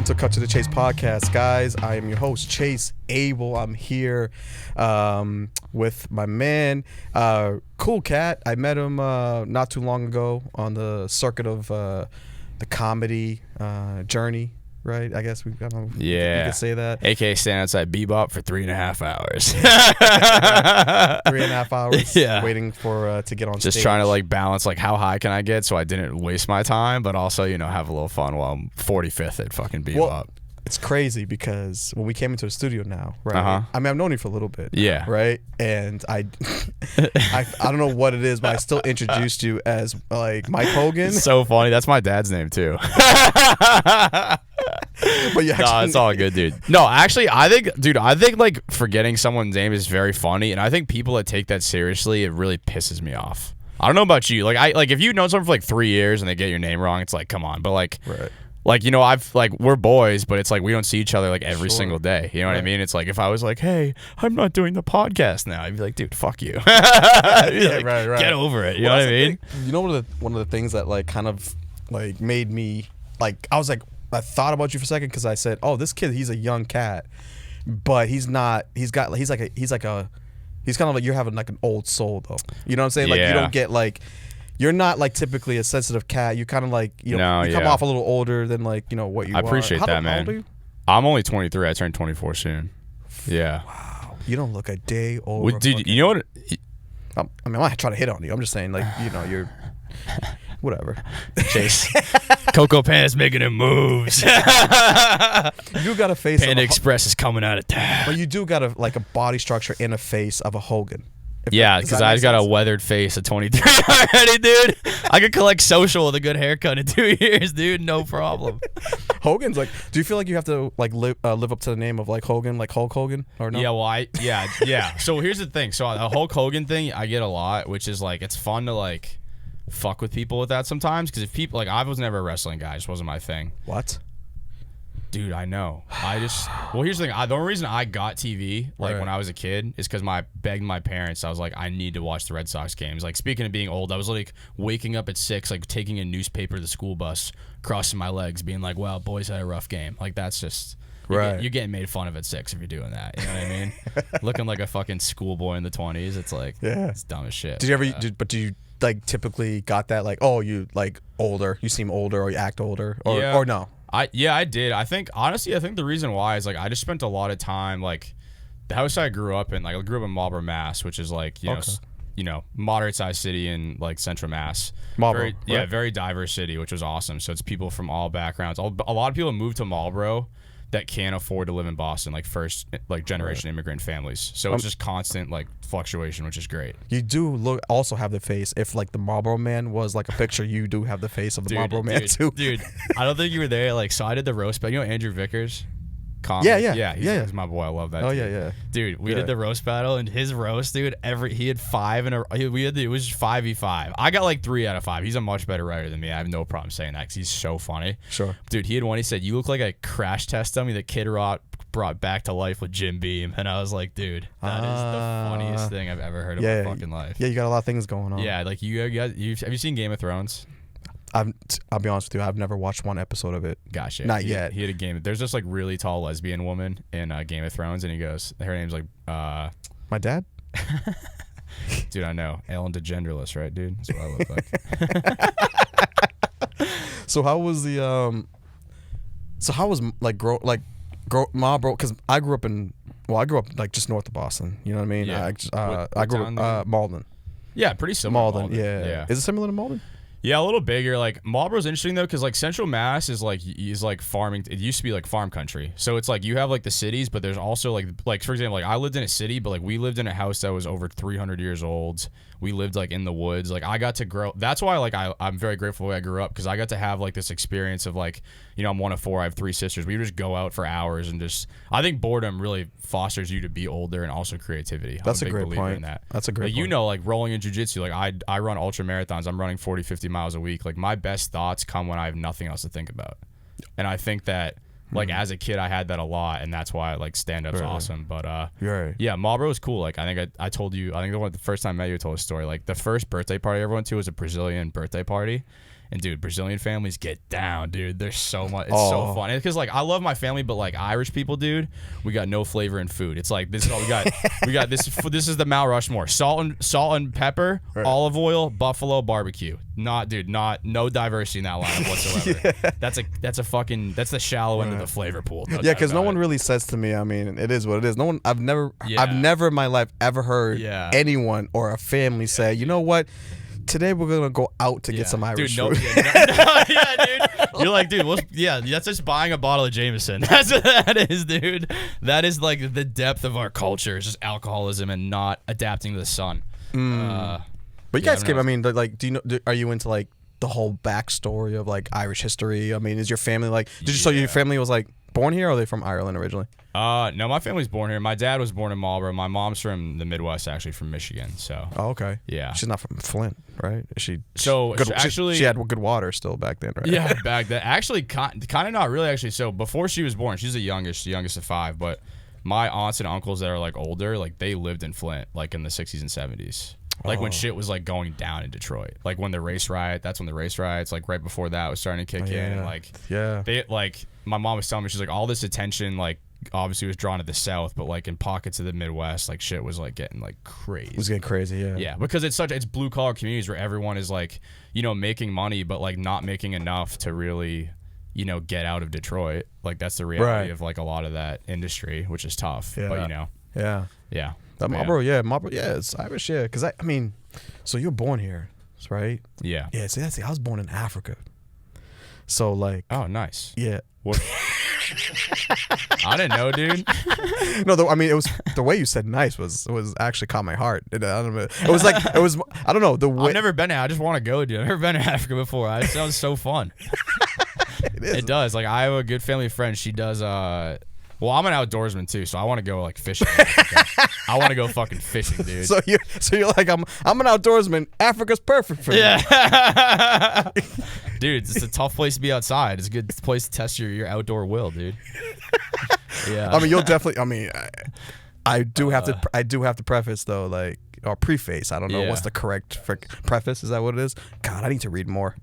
welcome to Cut to the Chase podcast, guys. I am your host, Chase Abel. I'm here with my man, cool cat. I met him not too long ago on the circuit of the comedy journey. Right, I guess we can say that. AKA stand outside Bebop for 3.5 hours. 3.5 hours. Yeah. Waiting for to get on stage. Just trying to like balance like how high can I get so I didn't waste my time, but also have a little fun while I'm 45th at fucking Bebop. Well, it's crazy because when we came into the studio now, right? Uh-huh. I mean, I've known you for a little bit. Yeah. Right? And I don't know what it is, but I still introduced you as like Mike Hogan. It's so funny. That's my dad's name too. But you actually, no, it's all good, dude. No, actually, I think like forgetting someone's name is very funny, and I think people that take that seriously, it really pisses me off. I don't know about you. Like if you've known someone for like 3 years and they get your name wrong, it's like, come on. But like, right. Like, I've like, we're boys, but it's like we don't see each other like every single day. You know what I mean? It's like if I was like, hey, I'm not doing the podcast now, I'd be like, dude, fuck you. Like, right. Get over it. You know what I mean? You know one of the things that like kind of like made me like I thought about you for a second because I said, oh, this kid, he's a young cat, but he's not. He's kind of like you're having like an old soul though. You know what I'm saying? Like you don't get like. You're not like typically a sensitive cat. You kind of like you come off a little older than like what you are. I appreciate that, man. How old are you? I'm only 23. I turned 24 soon. Yeah. Wow. You don't look a day older. Well, dude, you know what? I mean, I'm not trying to hit on you. I'm just saying like you're whatever. Chase. Coco Panda's making him moves. You got a face. Panda Express is coming out of town. But you do got a body structure and a face of a Hogan. Yeah, because I got a weathered face at 23 already, dude. I could collect social with a good haircut in 2 years, dude. No problem. Hogan's like, do you feel like you have to like live up to the name of like Hogan, like Hulk Hogan, or no? Yeah, well, yeah. So here's the thing. So the Hulk Hogan thing, I get a lot, which is like it's fun to like fuck with people with that sometimes. Because if people like, I was never a wrestling guy, it just wasn't my thing. What? Dude, I know. Well, here's the thing. The only reason I got TV, like when I was a kid, is because I begged my parents. I was like, I need to watch the Red Sox games. Like, speaking of being old, I was like waking up at 6, like taking a newspaper to the school bus, crossing my legs, being like, well, boys had a rough game. Like, that's just, you're getting made fun of at 6 if you're doing that. You know what I mean? Looking like a fucking schoolboy in the 20s. It's like, it's dumb as shit. Did you ever, do you like typically got that, like, oh, you like older, you seem older, or you act older, or no? I did. I think the reason why is like I just spent a lot of time like the house I grew up in. Like I grew up in Marlborough, Mass, which is like moderate sized city in like Central Mass. Marlborough, very diverse city, which was awesome. So it's people from all backgrounds. A lot of people move to Marlborough that can't afford to live in Boston, like first like generation immigrant families. So it's just constant like fluctuation, which is great. You do also have the face. If like the Marlboro Man was like a picture, you do have the face of the Marlboro Man too. Dude, I don't think you were there. Like, so I did the roast battle. You know Andrew Vickers? Yeah. He's my boy. I love that. Oh, dude. yeah. Dude, we did the roast battle, and his roast, dude, he had 5 in a. It was 5v5. I got like 3 out of 5. He's a much better writer than me. I have no problem saying that because he's so funny. Sure. Dude, he had one. He said, "You look like a crash test dummy that Kid Rock brought back to life with Jim Beam," and I was like, dude, that is the funniest thing I've ever heard in my fucking life. Yeah, you got a lot of things going on. Yeah, like have you seen Game of Thrones? I'll be honest with you, I've never watched one episode of it. Gotcha. Not yet. He had a game. There's this like really tall lesbian woman in Game of Thrones, and he goes, her name's like my dad? Dude, I know. Ellen DeGeneres, right, dude? That's what I look like. So how was Marlboro? Because I grew up like just north of Boston. You know what I mean? Yeah. I grew up Malden. Yeah, pretty similar. Malden. Yeah. Is it similar to Malden? Yeah, a little bigger. Like Marlboro's interesting though, because like Central Mass is like farming. It used to be like farm country. So it's like you have like the cities, but there's also like for example, like I lived in a city, but like we lived in a house that was over 300 years old. We lived like in the woods. Like I got to grow. That's why like I'm very grateful where I grew up, because I got to have like this experience of like, I'm one of 4. I have 3 sisters. We would just go out for hours and just. I think boredom really fosters you to be older and also creativity. That's a great point. In that. That's a great point. Like rolling in jiu-jitsu, like I run ultra marathons. I'm running 40, 50 miles a week. Like my best thoughts come when I have nothing else to think about. And I think that like as a kid I had that a lot, and that's why like stand-up's awesome. But yeah, Marlboro was cool. Like I think I told you, I think the first time I met you, I told a story. Like the first birthday party I ever went to was a Brazilian birthday party. And dude, Brazilian families get down, dude. There's so much. It's so fun. Because like I love my family, but like Irish people, dude, we got no flavor in food. It's like this is all we got. We got this. This is the Mount Rushmore: salt and pepper, olive oil, buffalo, barbecue. No diversity in that lineup whatsoever. Yeah. That's the shallow end of the flavor pool. Yeah, because no one really says to me. I mean, it is what it is. No one. I've never in my life ever heard anyone or a family say, you know what, today we're gonna go out to get some Irish food. Yeah, dude. You're like, dude, that's just buying a bottle of Jameson. That's what that is, dude. That is like the depth of our culture. It's just alcoholism and not adapting to the sun. But you guys came. I mean, like, are you into like the whole backstory of like Irish history? I mean, is your family like? So your family was like born here, or are they from Ireland originally? No, my family's born here. My dad was born in Marlborough. My mom's from the Midwest, actually from Michigan. So. Oh, okay. Yeah. She's not from Flint, right? Is she? So good, actually, she had good water still back then, right? Yeah, back then. Actually, kind of not really. Actually, so before she was born, she's the youngest of 5. But my aunts and uncles that are like older, like they lived in Flint, like in the 60s and 70s. Like when shit was like going down in Detroit, like when the race riot. That's when the race riots, like right before that, was starting to kick in. And like they like my mom was telling me, she's like, all this attention like obviously was drawn to the South, but like in pockets of the Midwest, like shit was like getting like crazy. It was getting crazy, yeah. Yeah, because it's blue collar communities where everyone is like, you know, making money, but like not making enough to really, you know, get out of Detroit. Like that's the reality of like a lot of that industry, which is tough. Yeah. But you know, yeah. Marlboro, it's Irish, yeah. Because I mean, so you're born here, right? Yeah. Yeah. See, I was born in Africa. So like. Oh, nice. Yeah. What? I didn't know, dude. No, I mean, it was the way you said "nice" was actually caught my heart. I don't know. It was like I don't know the way. I've never been there. I just want to go, dude. I've never been to Africa before. It sounds so fun. It does. Like I have a good family friend. She does. Well, I'm an outdoorsman too, so I want to go like fishing. I want to go fucking fishing, dude. So you're like I'm an outdoorsman. Africa's perfect for me. Yeah. Dude, it's a tough place to be outside. It's a good place to test your outdoor will, dude. Yeah. I mean, you'll definitely. I mean, I do have to preface though, like. Or preface. I don't know what's the correct preface. Is that what it is? God, I need to read more.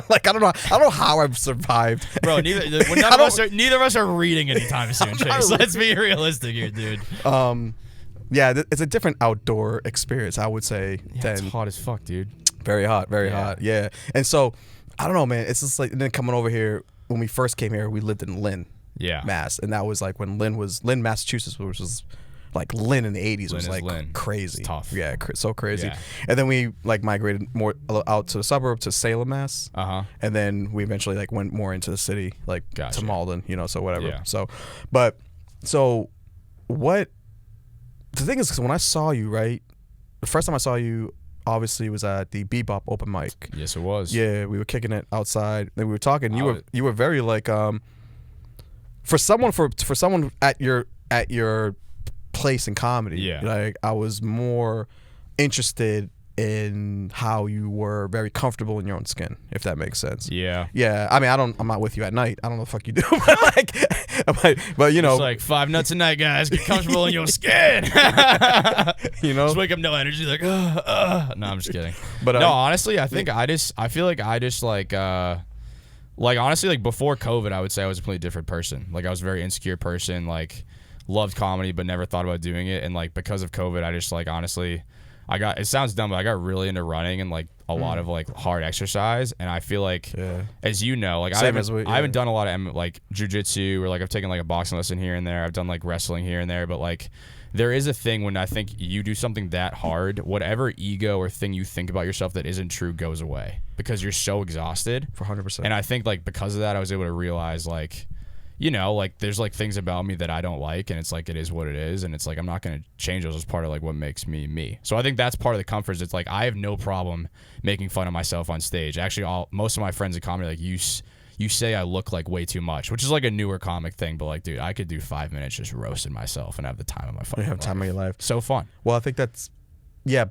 Like I don't know how I've survived. Bro, neither of us are reading anytime soon, Chase. Let's be realistic here, dude. Yeah, it's a different outdoor experience, I would say. Yeah, it's hot as fuck, dude. Very hot, very hot. Yeah, and so I don't know, man. It's just like, and then coming over here when we first came here, we lived in Lynn, Mass, and that was like when Lynn, Massachusetts, which was. Like Lynn in the 80s was like crazy. It's tough. Yeah, so crazy. Yeah. And then we like migrated more out to the suburb to Salem, Mass. And then we eventually like went more into the city, like to Malden, you know, so whatever. Yeah. So what the thing is, because when I saw you, right, the first time I saw you obviously was at the Bebop open mic. Yes, it was. Yeah, we were kicking it outside and we were talking. You were very like for someone at your place in comedy, like I was more interested in how you were very comfortable in your own skin, if that makes sense. Yeah. I mean, I'm not with you at night. I don't know the fuck you do, but you know, it's like 5 nuts a night, guys. Get comfortable in your skin. You know, just wake up no energy, like no, I'm just kidding. But no, honestly, I feel like honestly, like before COVID, I would say I was a completely different person. Like I was a very insecure person, like loved comedy but never thought about doing it, and like because of COVID, I just like honestly it sounds dumb, but I got really into running and like a lot of like hard exercise, and I feel like as you know, like I haven't done a lot of like jiu-jitsu, or like I've taken like a boxing lesson here and there. I've done like wrestling here and there, but like there is a thing when I think you do something that hard, whatever ego or thing you think about yourself that isn't true goes away because you're so exhausted. For 100%. And I think like because of that, I was able to realize like, you know, like there's like things about me that I don't like, and it's like it is what it is, and it's like I'm not gonna change those as part of like what makes me me. So I think that's part of the comfort. It's like I have no problem making fun of myself on stage. Actually, most of my friends in comedy like you say I look like way too much, which is like a newer comic thing, but like, dude, I could do 5 minutes just roasting myself and have the time of my fucking life. Have time of your life. So fun. Well, I think that's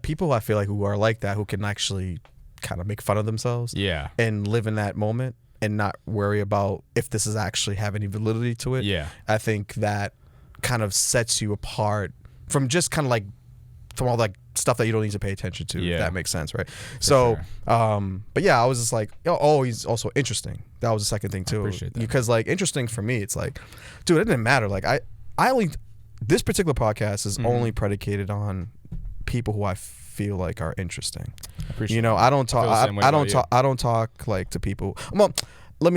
people I feel like who are like that, who can actually kind of make fun of themselves, and live in that moment and not worry about if this is actually have any validity to it. Yeah. I think that kind of sets you apart from just kind of like from all like stuff that you don't need to pay attention to. Yeah. If that makes sense, right? So, but yeah, I was just like, oh, he's also interesting. That was the second thing too. I appreciate that. Because like interesting for me, it's like, dude, it didn't matter. Like I only this particular podcast is only predicated on people who I feel like are interesting. You know, I don't talk. I don't talk like to people. Well, I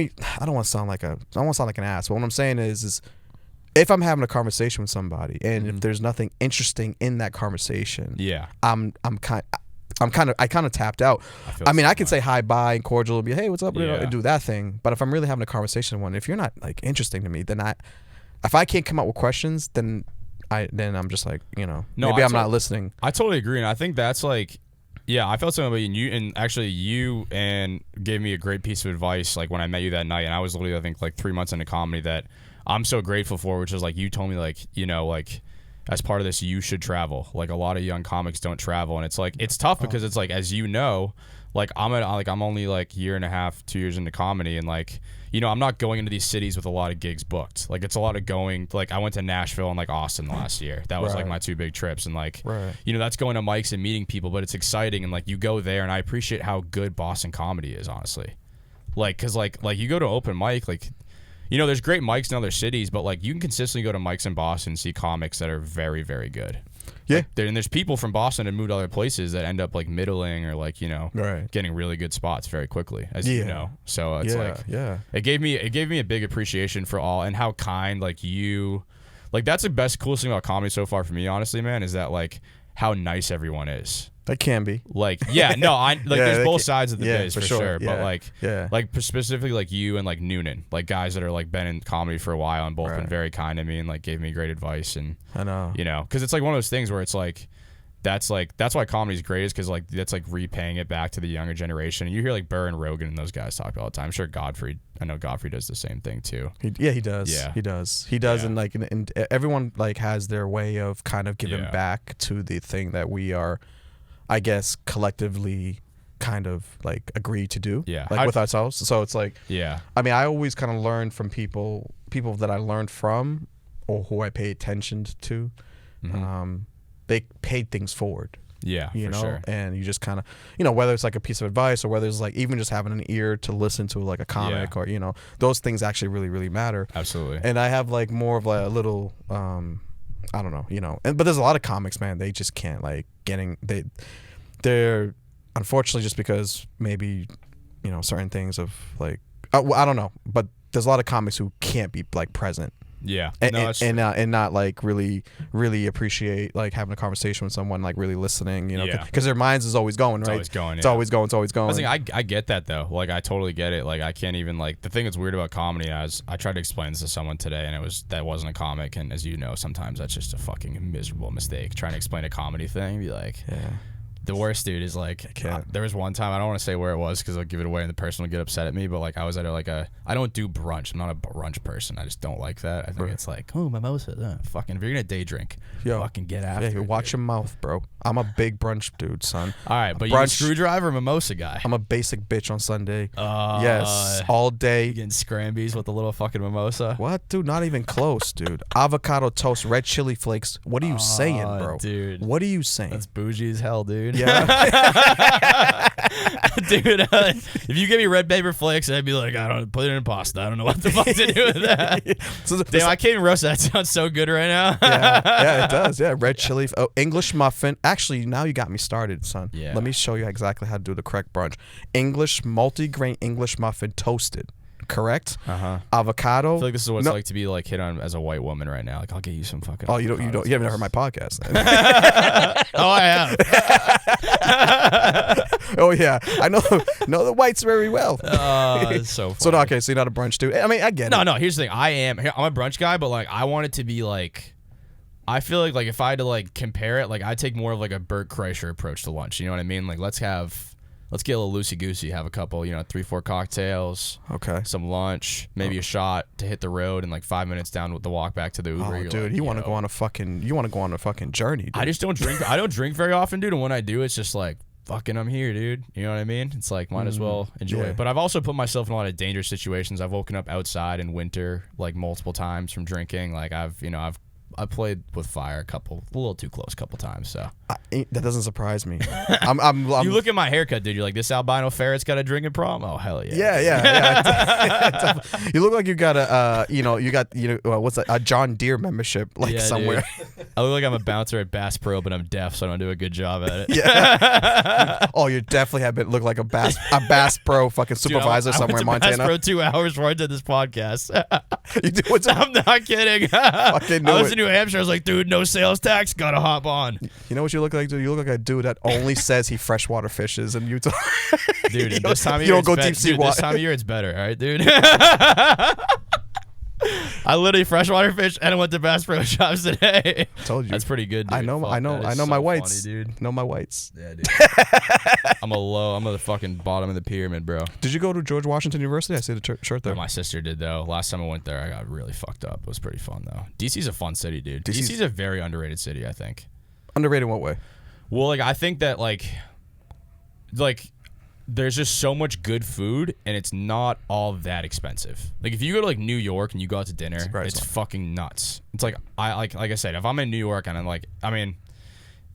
don't want to sound like an ass. But what I'm saying is if I'm having a conversation with somebody and if there's nothing interesting in that conversation, I kind of tapped out. I mean, I can say hi, bye, and cordial, and be, hey, what's up, and do that thing. But if I'm really having a conversation with one, if you're not like interesting to me, then if I can't come up with questions, then I'm just like, maybe I'm not listening. I totally agree, and I think that's like, I felt something about you, and actually you gave me a great piece of advice like when I met you that night, and I was literally, I think, like 3 months into comedy that I'm so grateful for, which is like you told me like, like as part of this you should travel. Like a lot of young comics don't travel, and it's like it's tough because it's like, as you know, like I'm only like year and a half, 2 years into comedy, and like, I'm not going into these cities with a lot of gigs booked. Like it's a lot of going, like I went to Nashville and like Austin last year. That was like my 2 big trips, and like that's going to mics and meeting people, but it's exciting, and like you go there, and I appreciate how good Boston comedy is, honestly. Like cuz like you go to open mic, like there's great mics in other cities, but like you can consistently go to mics in Boston and see comics that are very, very good. Yeah. Like, and there's people from Boston that moved to other places that end up like middling or like, getting really good spots very quickly, as you know. So it's it gave me a big appreciation for all, and how kind like you, like that's the best, coolest thing about comedy so far for me, honestly, man, is that like how nice everyone is. That can be. Like, there's both sides of the biz for sure. But like specifically like you and like Noonan, like guys that are like been in comedy for a while and both been very kind to me and like gave me great advice. And I know, because it's like one of those things where it's like, that's why comedy's great, is because like that's like repaying it back to the younger generation. And you hear like Burr and Rogan and those guys talk all the time. I'm sure I know Godfrey does the same thing too. He does. Yeah, he does. And like, and everyone like has their way of kind of giving back to the thing that we are, I guess, collectively kind of like agree to do, like with ourselves. So it's like, I mean, I always kind of learn from people that I learned from or who I pay attention to. They paid things forward. Yeah, for sure. And you just kind of, whether it's like a piece of advice or whether it's like even just having an ear to listen to like a comic or, those things actually really, really matter. Absolutely. And I have like more of like a little, I don't know, but there's a lot of comics, man, they just can't like they're unfortunately, just because maybe, certain things of like, I don't know, but there's a lot of comics who can't be like present. Yeah, and not like really appreciate like having a conversation with someone, like really listening, because their minds is always going, right? It's always going. I get that though. Like I totally get it. Like I can't even like, the thing that's weird about comedy is I tried to explain this to someone today, and that wasn't a comic, and as you know, sometimes that's just a fucking miserable mistake. Trying to explain a comedy thing, be like, the worst, dude, is like, there was one time, I don't want to say where it was because I'll give it away and the person will get upset at me, but like I was at I don't do brunch. I'm not a brunch person. I just don't like that. I think it's like, oh, mimosa. Fucking, if you're going to day drink, fucking get after it. Watch your mouth, bro. I'm a big brunch dude, son. All right, but you're a screwdriver or mimosa guy? I'm a basic bitch on Sunday. Yes, all day. You getting scrambies with a little fucking mimosa? What, dude? Not even close, dude. Avocado toast, red chili flakes. What are you saying, bro? Dude. What are you saying? That's bougie as hell, dude. Yeah. Dude, if you give me red paper flakes, I'd be like, I don't put it in pasta. I don't know what the fuck to do with that. Damn, I can't even roast that. Sounds so good right now. Yeah, it does. Yeah, red chili. Oh, English muffin. Actually, now you got me started, son. Yeah. Let me show you exactly how to do the correct brunch. English multi-grain English muffin toasted. Correct. Avocado. I feel like this is what it's like to be like hit on as a white woman right now. Like, I'll get you some fucking. Oh, you haven't heard my podcast. Oh, I have. Oh yeah, I know the whites very well. It's so funny. So okay, so you're not a brunch dude. I mean, I get it. No. Here's the thing. I'm a brunch guy, but like I want it to be like. I feel like if I had to like compare it, like I take more of like a Bert Kreischer approach to lunch. You know what I mean? Like let's get a little loosey-goosey, have a couple, 3-4 cocktails. Okay. Some lunch, maybe a shot to hit the road, and like 5 minutes down with the walk back to the Uber. Oh, dude, you want to go on a fucking journey, dude. I just don't drink. I don't drink very often, dude. And when I do, it's just like, fucking, I'm here, dude. You know what I mean? It's like, might as well enjoy it. But I've also put myself in a lot of dangerous situations. I've woken up outside in winter, like multiple times from drinking. Like I've I played with fire a little too close a couple times. So that doesn't surprise me. I'm you look at my haircut, dude. You're like, this albino ferret's got a drinking problem. Oh hell yeah. Yeah. You look like you got what's that? A John Deere membership somewhere. Dude. I look like I'm a bouncer at Bass Pro, but I'm deaf, so I don't do a good job at it. Yeah. Oh, you definitely have been look like a Bass Pro fucking supervisor dude, somewhere in Montana. I went to Bass Pro 2 hours before I did this podcast. You do what's I'm not kidding. Fucking I was in New Hampshire. I was like, dude, no sales tax. Gotta hop on. You know what you look like, dude? You look like a dude that only says he freshwater fishes in Utah. Dude, this time of year, you don't go deep sea water. This time of year, it's better. All right, dude. I literally freshwater fish and I went to Bass Pro Shops today. Told you. That's pretty good, dude. I know so my whites. Funny, dude. Know my whites. Yeah, dude. I'm at the fucking bottom of the pyramid, bro. Did you go to George Washington University? I see the shirt there. My sister did, though. Last time I went there, I got really fucked up. It was pretty fun, though. DC's a fun city, dude. DC's a very underrated city, I think. Underrated in what way? Well, like, I think that, like there's just so much good food and it's not all that expensive. Like if you go to like New York and you go out to dinner, it's fucking nuts. It's like like I said, if I'm in New York and I'm like, I mean,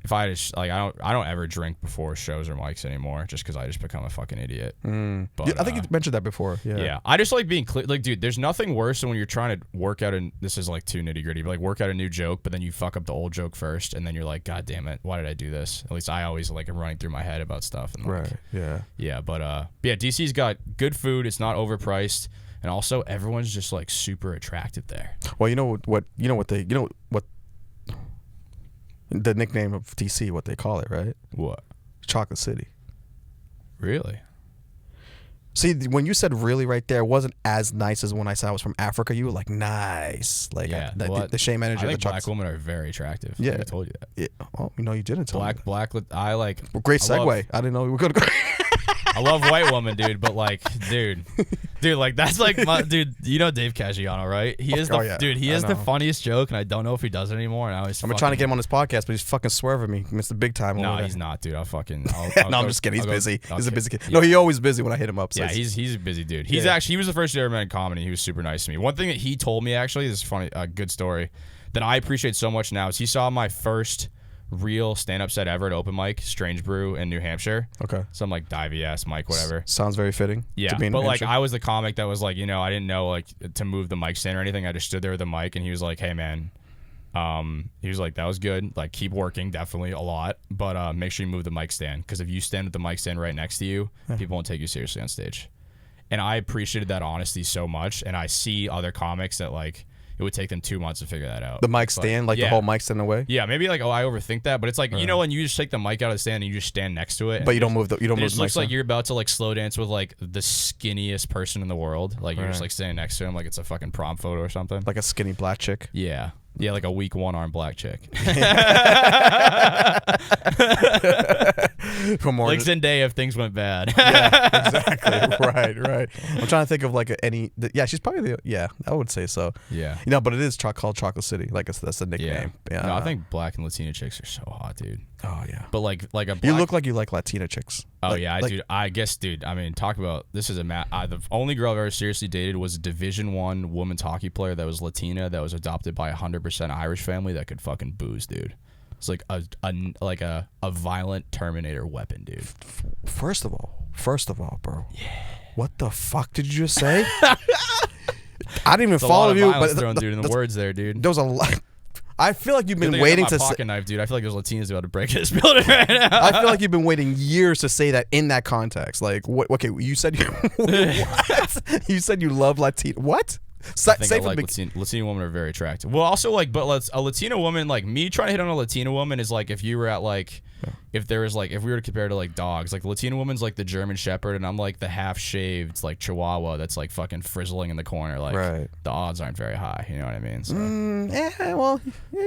if I just like I don't ever drink before shows or mics anymore just because I just become a fucking idiot. But, yeah, I think you mentioned that before. Yeah. I just like being clear. Like, dude, there's nothing worse than when you're trying to work out, and this is like too nitty gritty, but like work out a new joke, but then you fuck up the old joke first, and then you're like, God damn it, why did I do this? At least I always like am running through my head about stuff. And, like, right. Yeah. Yeah, but yeah, DC's got good food. It's not overpriced, and also everyone's just like super attractive there. Well, you know what the nickname of DC, what they call it, right? What? Chocolate City. Really? See, when you said really right there, it wasn't as nice as when I said I was from Africa. You were like, nice. Like, yeah, the shame energy I of the think black women are very attractive. Yeah. I told you that. Yeah. Oh, you didn't tell me. Black, I like. Well, great segue. I didn't know we were going to go. I love white woman, dude, but like, dude, like that's like, dude. You know Dave Caggiano, right? He is dude. He is the funniest joke, and I don't know if he does it anymore. And I'm trying to get him on this podcast, but he's fucking swerving me, Mr. Big Time. No, he's not, dude. I'll no, I'm just kidding. He's busy. He's a busy kid. Yeah. No, he's always busy when I hit him up. So yeah, he's a busy dude. He was the first dude I ever met in comedy. He was super nice to me. One thing that he told me, actually, this is funny, a good story that I appreciate so much now, is he saw my first real stand-up set ever at open mic, Strange Brew in New Hampshire. Okay. Some like divey ass mic, whatever. Sounds very fitting. Yeah, to be in but New like Hampshire. I was the comic that was like, I didn't know like to move the mic stand or anything. I just stood there with the mic, and he was like, "Hey man," he was like, "That was good. Like keep working, definitely a lot, but make sure you move the mic stand, because if you stand with the mic stand right next to you, people won't take you seriously on stage." And I appreciated that honesty so much, and I see other comics that like, it would take them 2 months to figure that out. The mic stand, the whole mic stand away. Yeah, maybe like I overthink that, but it's like when you just take the mic out of the stand and you just stand next to it, but you don't move the it just looks mic like you're about to like slow dance with like the skinniest person in the world. Like you're just like standing next to him like it's a fucking prom photo or something. Like a skinny black chick. Yeah. Yeah, like a weak one-arm black chick. Like Zendaya if things went bad. Yeah, exactly. Right. I'm trying to think of like she's probably I would say so. Yeah. But it is called Chocolate City. Like that's the nickname. Yeah. No, I think black and Latina chicks are so hot, dude. Oh yeah. But like a black, you look like you like Latina chicks. Oh yeah, dude. I guess, dude. I mean, talk about this is the only girl I've ever seriously dated was a Division I women's hockey player that was Latina, that was adopted by 100% Irish family that could fucking booze, dude. It's like a violent Terminator weapon, dude. First of all, bro. Yeah. What the fuck did you just say? I didn't even follow you, but thrown, dude, in the words there, dude. There was a lot. I feel like you've been waiting to pocket knife, dude. I feel like there's Latinas about to break this building right now. I feel like you've been waiting years to say that in that context. Like, what? Okay, you said what? You said you love Latina. What? I think Latina women are very attractive. Well, also like, but a Latina woman, like me trying to hit on a Latina woman is like if you were at like, if we were to compare to like dogs, like Latina woman's like the German Shepherd, and I'm like the half shaved like Chihuahua that's like fucking frizzling in the corner. Like the odds aren't very high. You know what I mean? So.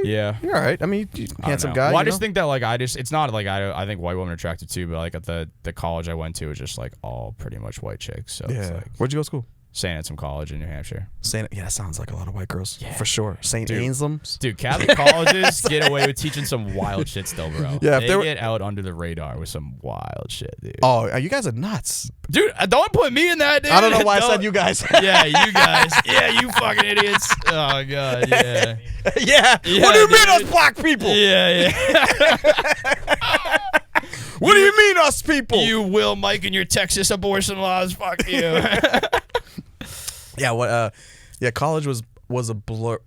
Yeah. You're all right. I mean, handsome guy. Well, I just think that like it's not like I think white women are attractive too, but like at the college I went to was just like all pretty much white chicks. So it's like, where'd you go to school? St. Anselm College in New Hampshire. Yeah, that sounds like a lot of white girls for sure. St. Anselm's. Dude, Catholic colleges get away with teaching some wild shit still, bro. Yeah, they get out under the radar with some wild shit, dude. Oh, you guys are nuts. Dude, don't put me in that, dude. I don't know why I said you guys. Yeah, you guys. Yeah, you fucking idiots. Oh, God, yeah. Yeah. What do you mean us black people? Yeah. What do you mean us people? You Will Mike and your Texas abortion laws. Fuck you. Yeah, college was a blur.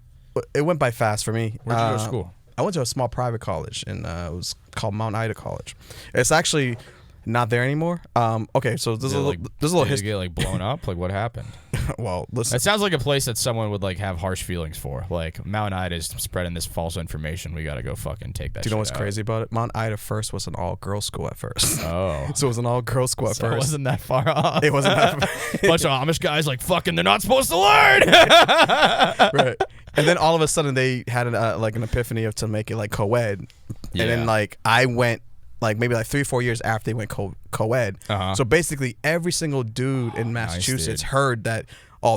It went by fast for me. Where'd you go to school? I went to a small private college, and it was called Mount Ida College. It's actually not there anymore. Okay, so there's a little history. Get like blown up? Like what happened? Well, listen. It sounds like a place that someone would like have harsh feelings for. Like Mount Ida is spreading this false information. We gotta go fucking take that. Do you know what's out. crazy about it? Mount Ida first was an all-girls school at first. Oh, so it was an all-girls school at so first. It wasn't that far off. It wasn't that far. Bunch of Amish guys like fucking. They're not supposed to learn. Right. And then all of a sudden they had like an epiphany to make it like co-ed. Yeah. And then like I went like maybe like 3 or 4 years after they went co-ed. Uh-huh. So basically every single dude in Massachusetts heard that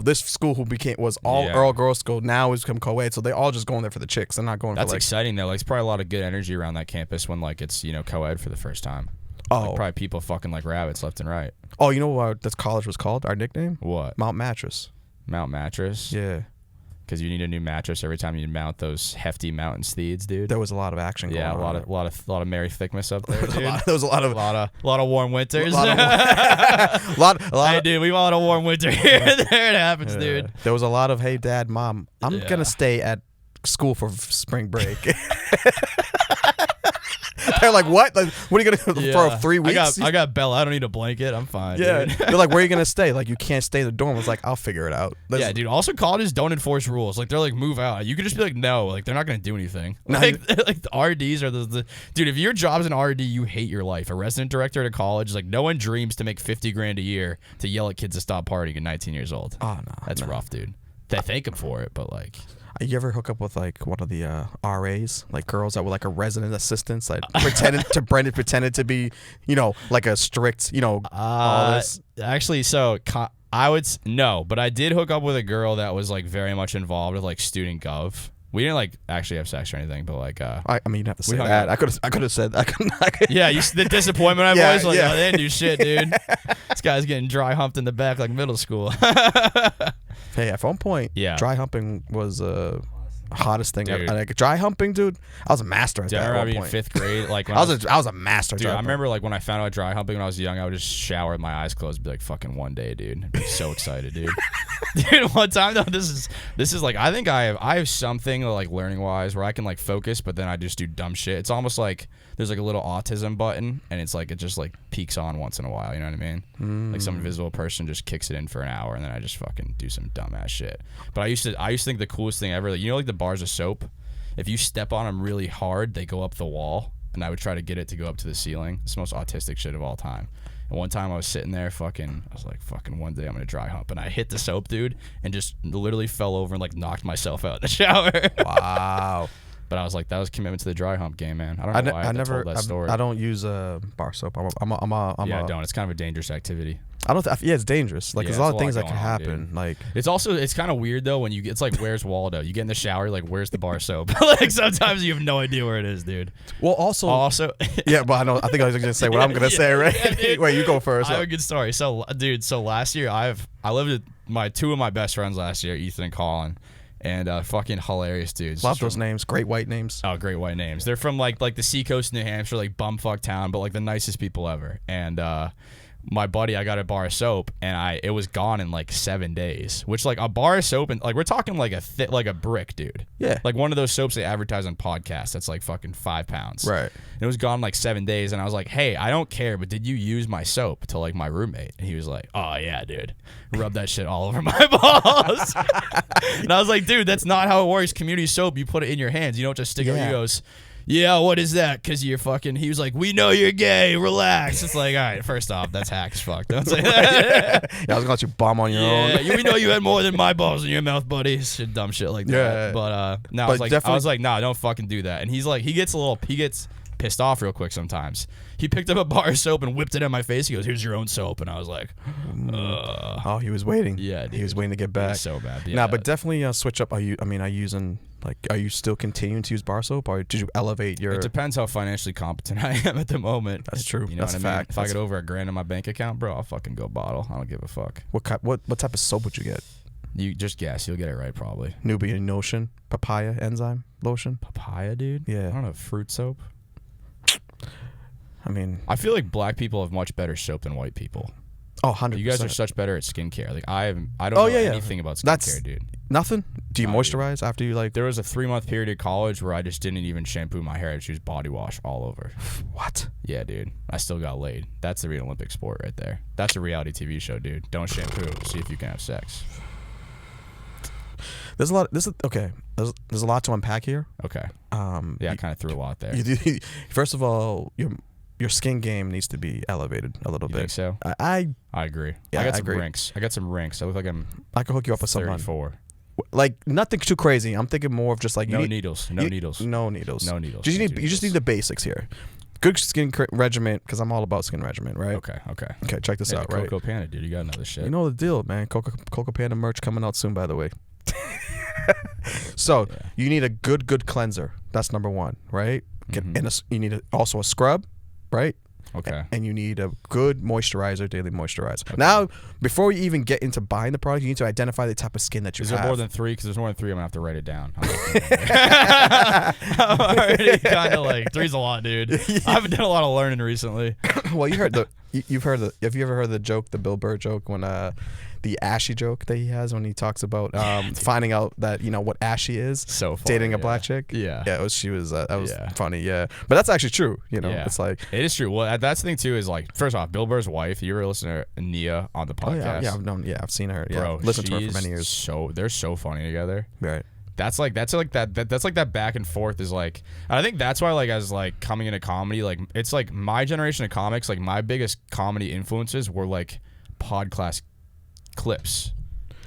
this school was all girls school now has become co-ed, so they all just going there for the chicks. They're not going That's for like exciting though. Like it's probably a lot of good energy around that campus when like it's co-ed for the first time. Oh, like, probably people fucking like rabbits left and right. Oh, you know what this college was called? Our nickname? What? Mount Mattress. Mount Mattress? Yeah. Because you need a new mattress every time you mount those hefty mountain steeds, dude. There was a lot of action going on. Yeah, a lot of Mary Thickness up there, dude. There was a lot of warm winters. Hey, dude, we want a warm winter here. There it happens, dude. There was a lot of, hey, Dad, Mom, I'm gonna stay at school for spring break. They're like, what? Like, what are you gonna do for 3 weeks? I got Bella. I don't need a blanket. I'm fine. Yeah. Dude. They're like, where are you gonna stay? Like, you can't stay in the dorm. I was like, I'll figure it out. Yeah, dude. Also, colleges don't enforce rules. Like, they're like, move out. You could just be like, no. Like, they're not gonna do anything. No, like the RDs are the dude. If your job's an RD, you hate your life. A resident director at a college, like, no one dreams to make $50,000 a year to yell at kids to stop partying at 19 years old. Oh no, that's rough, dude. They thank them for it, but like. You ever hook up with like one of the RAs, like girls that were like a resident assistants, like pretended to be, like a strict, all this? Actually, so I would no, but I did hook up with a girl that was like very much involved with like student gov. We didn't like actually have sex or anything, but like I mean, you'd have to say that. I could have said that. Yeah, the disappointment I was like, yeah. Oh, they didn't do shit, dude. This guy's getting dry humped in the back like middle school. Hey, at one point, dry humping was hottest thing. Like dry humping, dude. I was a master at that. I remember at one in 5th grade, like when I was a master. Dude, I remember like when I found out dry humping when I was young, I would just shower with my eyes closed, and be like, "Fucking one day, dude." I'd be so excited, dude. Dude, one time though, this is like I think I have something like learning wise where I can like focus, but then I just do dumb shit. It's almost like there's like a little autism button, and it's like it just like peaks on once in a while. You know what I mean? Like some invisible person just kicks it in for an hour, and then I just fucking do some dumbass shit. But I used to think the coolest thing ever, like, like the bars of soap. If you step on them really hard, they go up the wall, and I would try to get it to go up to the ceiling. It's the most autistic shit of all time. And one time I was sitting there I was like, fucking one day I'm going to dry hump. And I hit the soap, dude, and just literally fell over and like knocked myself out in the shower. Wow. But I was like, that was commitment to the dry hump game, man. I don't know why I never told that story. I don't use bar soap. I don't. It's kind of a dangerous activity. It's dangerous. Like, there's a lot of things that can happen. Like, it's kind of weird though when it's like, where's Waldo? You get in the shower, like, where's the bar soap? Like sometimes you have no idea where it is, dude. Well, also, yeah, but I think I was gonna say what I'm gonna say, right? Yeah, wait, you go first. I have a good story. So, dude, last year I lived with two of my best friends last year, Ethan and Colin. And fucking hilarious dudes. Love those names. Great white names. Oh, great white names. They're from like the seacoast of New Hampshire, like bumfuck town, but like the nicest people ever. And my buddy, I got a bar of soap, and it was gone in like 7 days. Which like a bar of soap, and like we're talking like like a brick, dude. Yeah. Like one of those soaps they advertise on podcasts. That's like fucking 5 pounds. Right. And it was gone in like 7 days, and I was like, hey, I don't care, but did you use my soap to like my roommate? And he was like, oh yeah, dude. Rub that shit all over my balls. And I was like, dude, that's not how it works. Community soap, you put it in your hands. You don't just stick it. He goes, yeah, what is that? Because you're fucking. He was like, we know you're gay. Relax. It's like, all right, first off, that's hack as fuck. Don't say that. Yeah, I was gonna let you bomb on your own. Yeah, we know you had more than my balls in your mouth, buddy. Shit, dumb shit like that. Yeah. But no, I was like, nah, don't fucking do that. And he's like, he gets pissed off real quick sometimes. He picked up a bar of soap and whipped it in my face. He goes, "Here's your own soap," and I was like, "Ugh." Oh, he was waiting. Yeah, dude. He was waiting to get back. So bad. Nah, but definitely switch up. Are you using are you still continuing to use bar soap, or did you elevate your? It depends how financially competent I am at the moment. That's true. You know That's what a I mean? fact. If I get over $1,000 in my bank account, bro, I'll fucking go bottle. I don't give a fuck. What type of soap would you get? You just guess. You'll get it right probably. Nubian Notion, papaya enzyme lotion. Papaya, dude? Yeah. I don't know. Fruit soap? I mean, I feel like black people have much better soap than white people. oh, 100%. You guys are such better at skincare. Like I don't know anything about skincare, dude. Nothing? Do you Nah, moisturize after you like? There was a 3-month period at college where I just didn't even shampoo my hair. I just used body wash all over. What? Yeah, dude. I still got laid. That's the real Olympic sport right there. That's a reality TV show, dude. Don't shampoo. See if you can have sex. There's a lot. There's a lot to unpack here. Okay. Yeah, I kind of threw a lot there. First of all, your skin game needs to be elevated a little You bit. think so? I agree. Yeah, I got I some agree. rinks. I got some rinks. I look like I'm I can hook you up with someone. 34. Like nothing too crazy. I'm thinking more of just like No needles. No needles. No needles. No needles. You just need the basics here. Good skin regimen, because I'm all about skin regimen, right? Okay. Okay, check this out, right? Coco Panda, dude. You got another shit. You know the deal, man. Coco Panda merch coming out soon, by the way. So you need a good cleanser. That's number one, right? You need also a scrub, right? Okay. And you need a good moisturizer, daily moisturizer. Okay. Now, before you even get into buying the product, you need to identify the type of skin that you have. Is there more than 3? Because there's more than 3, I'm going to have to write it down. I'm already kind of like, 3's a lot, dude. I haven't done a lot of learning recently. Well, have you ever heard the joke, the Bill Burr joke, when the ashy joke that he has when he talks about finding out that what ashy is? So funny, dating a black chick. Yeah. Yeah, that was funny. Yeah, but that's actually true. It's like it is true. Well, that's the thing too. Is like, first off, Bill Burr's wife. You ever listen to Nia on the podcast? I've seen her. Yeah, bro, listened to her for many years. They're so funny together. Right. That's like that back and forth is like, and I think that's why, like, as like coming into comedy, like it's like my generation of comics, like my biggest comedy influences were like podcast clips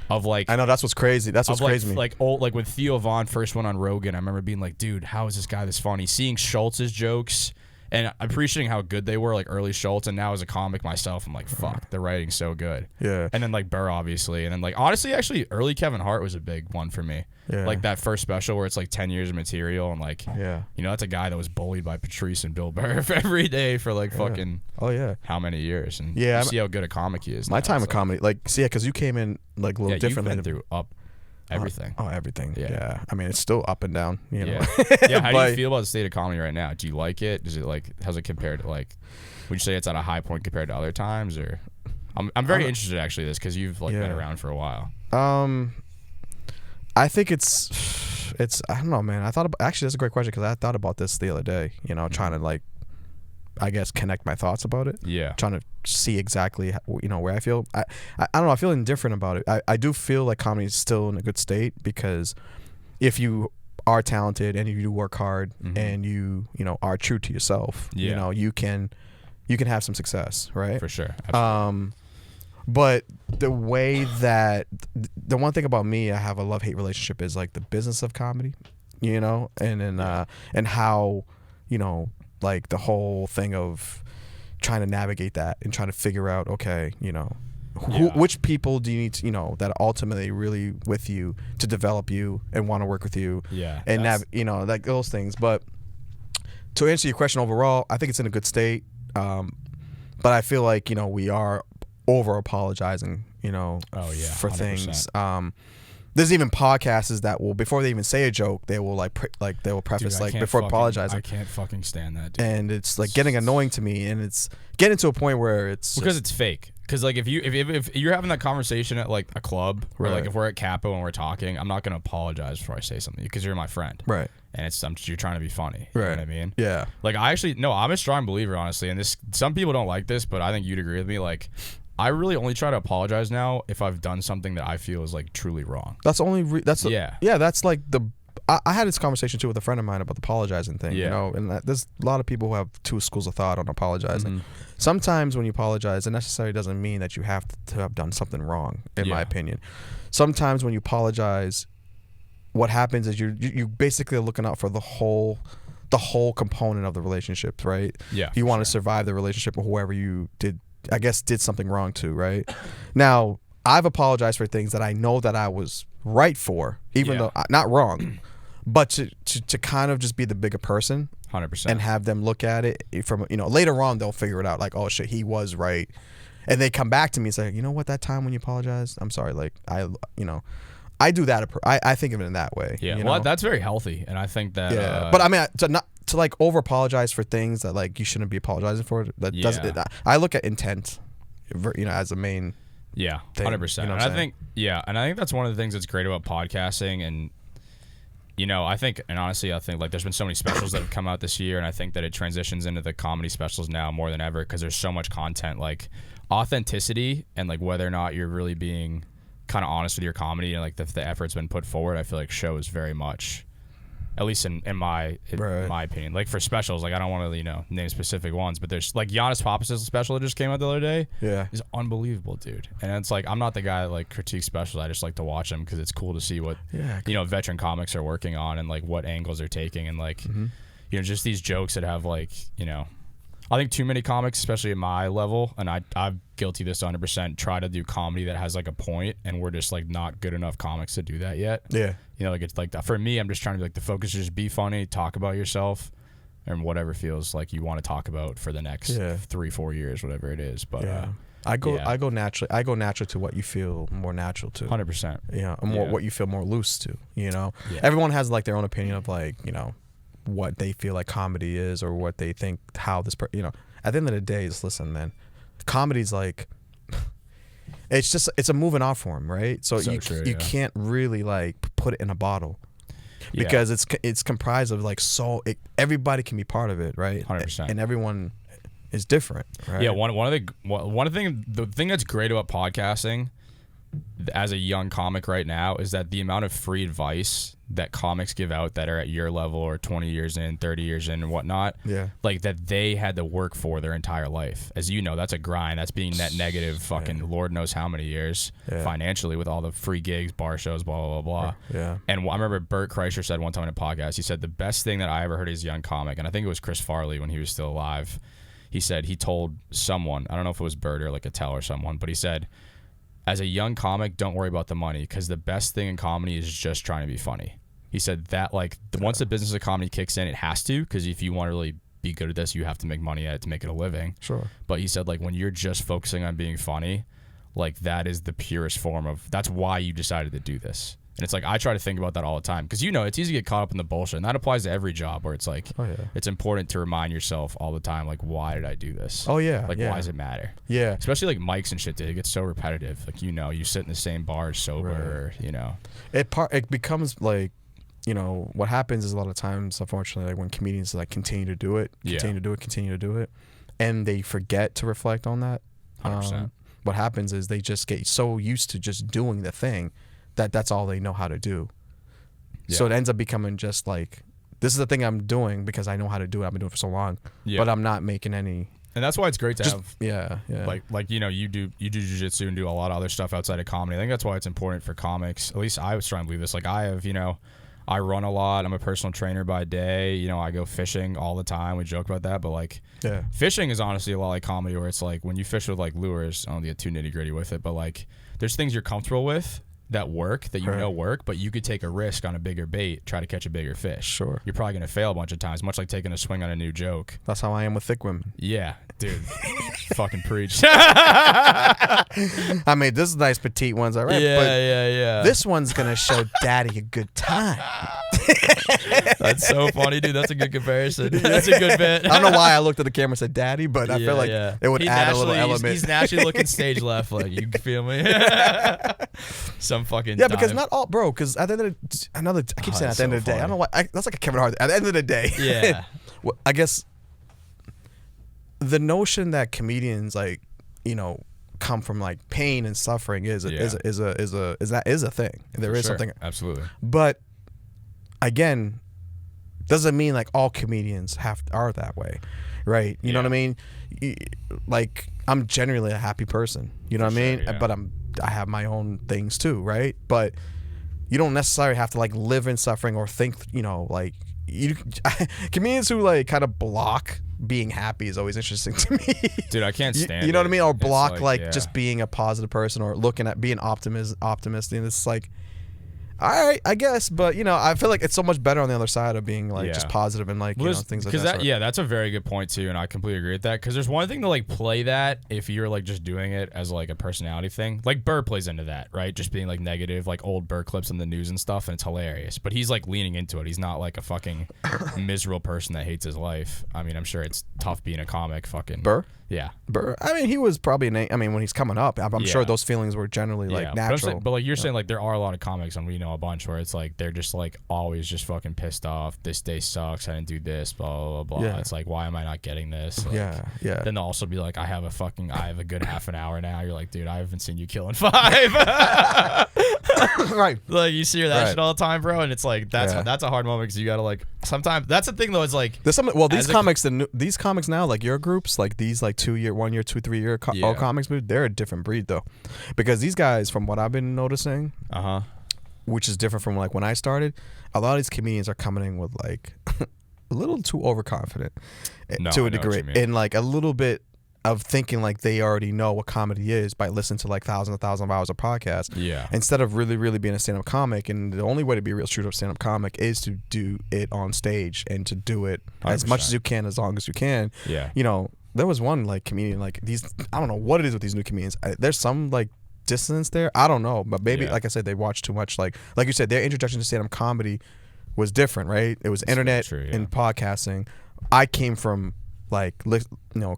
of like, I know that's what's crazy. That's what's crazy to me. Like old, like when Theo Von first went on Rogan, I remember being like, dude, how is this guy this funny? Seeing Schultz's jokes and appreciating how good they were, like early Schultz, and now as a comic myself, I'm like, fuck, the writing's so good. Yeah. And then like Burr, obviously, and then like honestly, actually, early Kevin Hart was a big one for me. Yeah. Like that first special where it's like 10 years of material, and like, that's a guy that was bullied by Patrice and Bill Burr every day for like fucking how many years, and you see how good a comic he is. My time of comedy, because you came in like a little differently. You've been through up. Everything. Everything. Yeah. I mean, it's still up and down. You know. Yeah. How do you feel about the state of comedy right now? Do you like it? Is it like, how's it compared to like? Would you say it's at a high point compared to other times, or? I'm very interested actually in this because you've like been around for a while. I think it's I don't know, man. Actually that's a great question because I thought about this the other day. Trying to like, I guess, connect my thoughts about it. Yeah. Trying to see exactly where I feel. I don't know. I feel indifferent about it. I do feel like comedy is still in a good state because if you are talented and you do work hard and you are true to yourself, you can have some success, right? For sure. Absolutely. But the way that the one thing about me, I have a love-hate relationship is like the business of comedy, and how like the whole thing of trying to navigate that and trying to figure out, okay, which people do you need to, that are ultimately really with you to develop you and want to work with you. Yeah. And like those things. But to answer your question overall, I think it's in a good state. But I feel like, we are over apologizing, for 100%. Things. There's even podcasts that will, before they even say a joke, they will they will preface before apologizing. I can't fucking stand that, dude. And it's like getting annoying to me, and it's getting to a point where it's because it's fake. Because like if you're having that conversation at like a club, or like if we're at Capo and we're talking, I'm not gonna apologize before I say something because you're my friend, right? And you're trying to be funny, right? You know what I mean? Yeah. Like I'm a strong believer, honestly, and this, some people don't like this, but I think you'd agree with me. Like, I really only try to apologize now if I've done something that I feel is like truly wrong. That's only that's like the. I had this conversation too with a friend of mine about the apologizing thing, and there's a lot of people who have two schools of thought on apologizing. Sometimes when you apologize, it necessarily doesn't mean that you have to have done something wrong, in my opinion. Sometimes when you apologize, what happens is you basically are looking out for the whole the whole component of the relationship, right? Yeah. If you want to survive the relationship with whoever you did something wrong to, right? Now, I've apologized for things that I know that I was right for, even though not wrong, but to kind of just be the bigger person, 100%, and have them look at it from, later on they'll figure it out, like, oh shit, he was right, and they come back to me and say, you know what, that time when you apologized, I'm sorry, like I do that. I think of it in that way. Yeah, well, that's very healthy, and I think that. Yeah, but I mean, to like over apologize for things that like you shouldn't be apologizing for. That doesn't. I look at intent, as the main. Yeah, thing, 100%. And I think that's one of the things that's great about podcasting, and I think, and honestly, I think like there's been so many specials that have come out this year, and I think that it transitions into the comedy specials now more than ever because there's so much content, like authenticity, and like whether or not you're really being kind of honest with your comedy and like the effort's been put forward, I feel like shows very much, at least in my opinion. Like for specials, like I don't want to name specific ones, but there's like Giannis Pappas' special that just came out the other day. Yeah, is unbelievable, dude. And it's like I'm not the guy that like critiques specials. I just like to watch them because it's cool to see what veteran comics are working on and like what angles they're taking, and like just these jokes that have like I think too many comics, especially at my level, and I'm guilty of this 100%, try to do comedy that has like a point, and we're just like not good enough comics to do that yet. Yeah. Like it's like for me, I'm just trying to be like the focus is just be funny, talk about yourself, and whatever feels like you want to talk about for the next 3-4 years, whatever it is. But I go naturally. I go natural to what you feel more natural to. 100%. Yeah, what you feel more loose to. Everyone has like their own opinion of like what they feel like comedy is, or what they think how this at the end of the day, is listen, man, comedy's like it's a moving art form, right? So you can't really like put it in a bottle because it's comprised of like everybody can be part of it, right? 100%. And everyone is different, right? Yeah, the thing that's great about podcasting as a young comic right now is that the amount of free advice that comics give out that are at your level or 20 years in, 30 years in and whatnot, like that they had to work for their entire life. As you know, that's a grind. That's being net negative fucking Lord knows how many years financially with all the free gigs, bar shows, blah, blah, blah, blah. Yeah. And I remember Bert Kreischer said one time in a podcast, he said the best thing that I ever heard as a young comic, and I think it was Chris Farley when he was still alive, he said he told someone, I don't know if it was Bert or like Attell or someone, but he said, as a young comic, don't worry about the money, because the best thing in comedy is just trying to be funny. He said that like once the business of comedy kicks in, it has to, because if you want to really be good at this, you have to make money at it to make it a living. Sure. But he said like when you're just focusing on being funny, like that is the purest form of, that's why you decided to do this. And it's like I try to think about that all the time, because it's easy to get caught up in the bullshit, and that applies to every job where it's like it's important to remind yourself all the time, like, why did I do this? Oh yeah. Like why does it matter? Yeah. Especially like mics and shit, dude. It gets so repetitive. Like you sit in the same bar sober, It becomes like, what happens is a lot of times, unfortunately, like when comedians like continue to do it, and they forget to reflect on that. 100%. What happens is they just get so used to just doing the thing that's all they know how to do. Yeah. So it ends up becoming just like, this is the thing I'm doing because I know how to do it. I've been doing it for so long, but I'm not making any. And that's why it's great to have. Yeah. Like you do jiu-jitsu and do a lot of other stuff outside of comedy. I think that's why it's important for comics. At least I was trying to believe this. Like I have, I run a lot. I'm a personal trainer by day. I go fishing all the time. We joke about that, but like fishing is honestly a lot like comedy, where it's like when you fish with like lures, I don't get too nitty gritty with it, but like there's things you're comfortable with that work, that work, but you could take a risk on a bigger bait, try to catch a bigger fish. Sure. You're probably going to fail a bunch of times, much like taking a swing on a new joke. That's how I am with thick women. Yeah, dude. Fucking preach. I mean, this is nice petite ones, all right? Yeah. This one's going to show daddy a good time. That's so funny, dude. That's a good comparison. That's a good bit. I don't know why I looked at the camera and said daddy, but I feel like it would add a little element. He's naturally looking stage left, like, you feel me? Some fucking because not all, bro, because at the end of the I keep saying at the end of the day. I don't know why. That's like a Kevin Hart. At the end of the day. Yeah. Well, I guess the notion that comedians like, come from like pain and suffering is a thing. There is something. Absolutely. But again, doesn't mean like all comedians are that way, right? You know what I mean? Like I'm generally a happy person. You know what I mean? Yeah. But I have my own things too, right? But you don't necessarily have to like live in suffering or think, like comedians who like kind of block being happy is always interesting to me. Dude, I can't stand you know what I mean? Or It's block like yeah. just being a positive person or looking at being optimistic. And it's like, all right, I guess, but you know, I feel like it's so much better on the other side of being like just positive and like things like that. Yeah, that's a very good point too, and I completely agree with that. Because there's one thing to like play that if you're like just doing it as like a personality thing. Like Burr plays into that, right? Just being like negative, like old Burr clips in the news and stuff, and it's hilarious. But he's like leaning into it. He's not like a fucking miserable person that hates his life. I mean, I'm sure it's tough being a comic. Fucking Burr. Yeah. Burr. I mean, he was probably when he's coming up, I'm sure those feelings were generally like natural. But like you're saying, like there are a lot of comics, and we know a bunch where it's like they're just like always just fucking pissed off. This day sucks. I didn't do this. Blah blah blah. Yeah. It's like, why am I not getting this? Like, yeah. Then they'll also be like, I have a good half an hour now. You're like, dude, I haven't seen you killing 5. Right. Like you see that shit all the time, bro, and it's like that's a hard moment because you gotta like sometimes that's the thing though. It's like there's some these comics now, like your groups, like these like 2 year, 1 year, 2, 3 year all comics, they're a different breed though, because these guys, from what I've been noticing, which is different from like when I started, a lot of these comedians are coming in with like a little too overconfident to a degree, and like a little bit of thinking like they already know what comedy is by listening to like thousands of hours of podcasts. Yeah. Instead of really being a stand-up comic, and the only way to be a real true stand-up comic is to do it on stage and to do it 100%. As much as you can, as long as you can. Yeah. You know, there was one like comedian, like these, I don't know what it is with these new comedians. There's some like dissonance there. I don't know, but maybe like I said, they watch too much. Like you said, their introduction to stand-up comedy was different, right? It was internet and podcasting. I came from like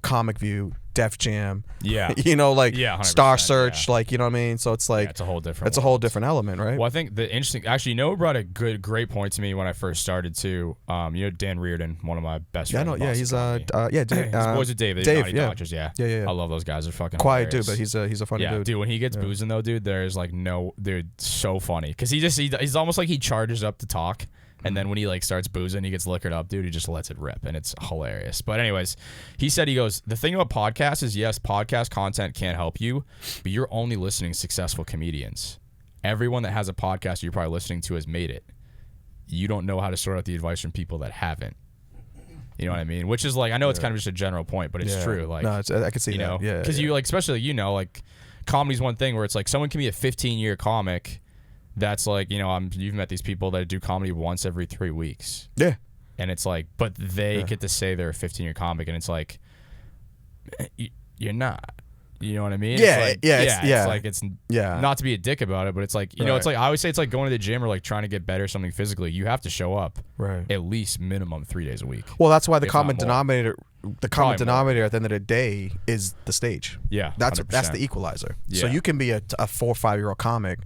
Comic View, Def Jam, you know, like Star Search, like, you know what I mean? So it's like it's a whole different element, right? Well, I think the interesting, actually, what brought a great point to me when I first started too. Dan Reardon, one of my best friends. He's his boys with Dave. Dave, Dodgers, yeah. I love those guys. They're fucking quiet hilarious. dude, but he's a funny dude. Dude, when he gets boozing though, dude, there's like so funny because he's almost like he charges up to talk. And then when he like starts boozing, he gets liquored up, dude. He just lets it rip, and it's hilarious. But anyways, he said, he goes, the thing about podcasts is, yes, podcast content can't help you, but you're only listening to successful comedians. Everyone that has a podcast you're probably listening to has made it. You don't know how to sort out the advice from people that haven't. You know what I mean? Which is like, I know it's kind of just a general point, but it's true. Like, no, I can see that. Because you like, especially like comedy's one thing where it's like someone can be a 15-year comic. That's like, you've met these people that do comedy once every 3 weeks. Yeah. And it's like, but they get to say they're a 15-year comic, and it's like, you're not. You know what I mean? It's not to be a dick about it, but it's like, it's like, I always say it's like going to the gym or like trying to get better at something physically. You have to show up at least minimum 3 days a week. Well, that's why the common denominator at the end of the day is the stage. Yeah. That's the equalizer. Yeah. So you can be a 4 or 5 year old comic,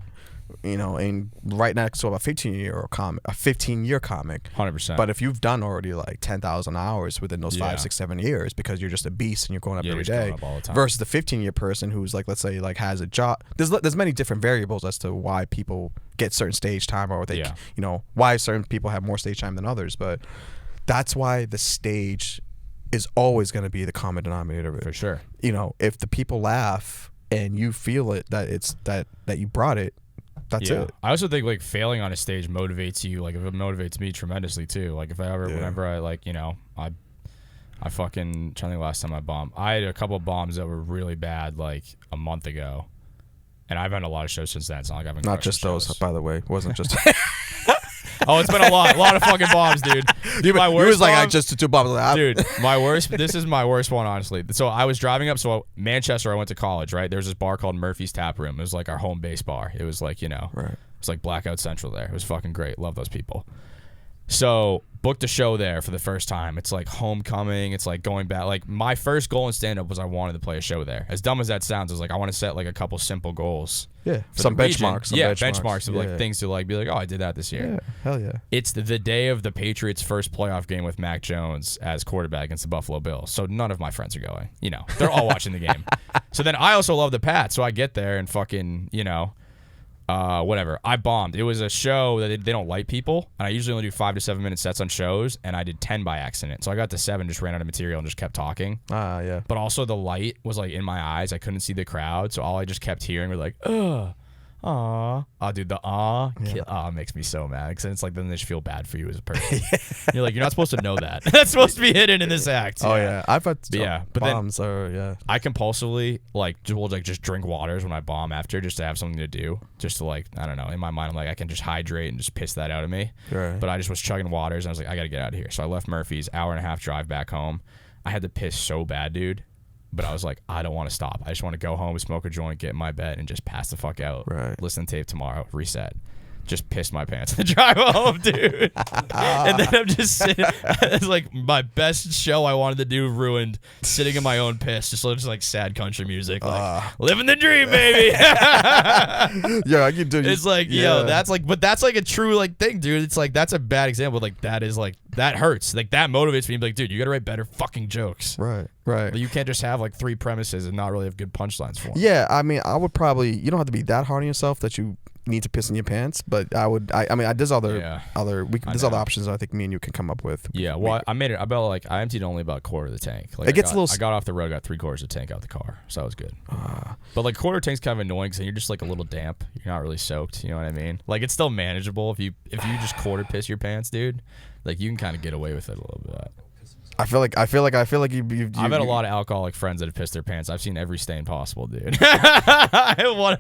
and right next to a 15-year comic, 100%. But if you've done already like 10,000 hours within those 5, 6, 7 years, because you're just a beast and you're going up every day, versus the 15-year person who's like, let's say, like has a job. There's many different variables as to why people get certain stage time, or they, why certain people have more stage time than others. But that's why the stage is always going to be the common denominator of it. For sure. If the people laugh and you feel it, that it's that you brought it. That's it. I also think like failing on a stage motivates you. Like, if it motivates me tremendously too. Like, if I ever, whenever I like, I fucking, trying to think last time I bombed. I had a couple of bombs that were really bad like a month ago, and I've had a lot of shows since then. It's not like I've been not just those, by the way. It wasn't just. Oh, it's been a lot of fucking bombs, dude. Dude, my worst. He was like, I just did 2 bombs. Dude, my worst. This is my worst one, honestly. So I was driving up. So Manchester, I went to college. Right, there's this bar called Murphy's Tap Room. It was like our home base bar. It was like, it's like Blackout Central there. It was fucking great. Love those people. So booked a show there for the first time. It's like homecoming. It's like going back. Like, my first goal in stand-up was I wanted to play a show there. As dumb as that sounds, I was like, I want to set like a couple simple goals. Yeah, some benchmarks. Benchmarks of like things to like be like, oh, I did that this year. Yeah, hell yeah. It's the day of the Patriots' first playoff game with Mac Jones as quarterback against the Buffalo Bills. So none of my friends are going. They're all watching the game. So then I also love the Pats. So I get there and fucking, whatever. I bombed. It was a show that they don't light people, and I usually only do 5 to 7 minute sets on shows, and I did 10 by accident. So I got to 7, just ran out of material and just kept talking. Yeah. But also the light was like in my eyes. I couldn't see the crowd, so all I just kept hearing were like, ugh, Aw. Oh, dude, the makes me so mad because it's like then they just feel bad for you as a person. You're like, you're not supposed to know that. That's supposed to be hidden in this act. Oh yeah, I've had but bombs. I compulsively just drink waters when I bomb after, just to have something to do, just to like, I don't know. In my mind, I'm like, I can just hydrate and just piss that out of me. Right. But I just was chugging waters and I was like, I gotta get out of here. So I left Murphy's, hour and a half drive back home. I had to piss so bad, dude. But I was like, I don't want to stop. I just want to go home, smoke a joint, get in my bed, and just pass the fuck out. Right. Listen to tape tomorrow, reset. Just pissed my pants on the drive home, dude. And then I'm just sitting. It's like my best show I wanted to do ruined. Sitting in my own piss, just like sad country music, like living the dream, baby. Yeah, I can do. It's like, yo, that's like, but that's like a true like thing, dude. It's like that's a bad example. Like that is like that hurts. Like that motivates me. Like, dude, you gotta write better fucking jokes. Right. Like, you can't just have like 3 premises and not really have good punchlines for them. Yeah, I mean, I would probably. You don't have to be that hard on yourself that you need to piss in your pants, but I would. I mean, there's other options I think me and you can come up with. Yeah, well, I made it about like I emptied only about a quarter of the tank. Like, it gets a little. I got off the road, got 3/4 of the tank out the car, so that was good. But like quarter tank's kind of annoying because you're just like a little damp. You're not really soaked. You know what I mean? Like it's still manageable if you just quarter piss your pants, dude. Like you can kind of get away with it a little bit. I feel like you I've had a lot of alcoholic friends that have pissed their pants. I've seen every stain possible, dude. One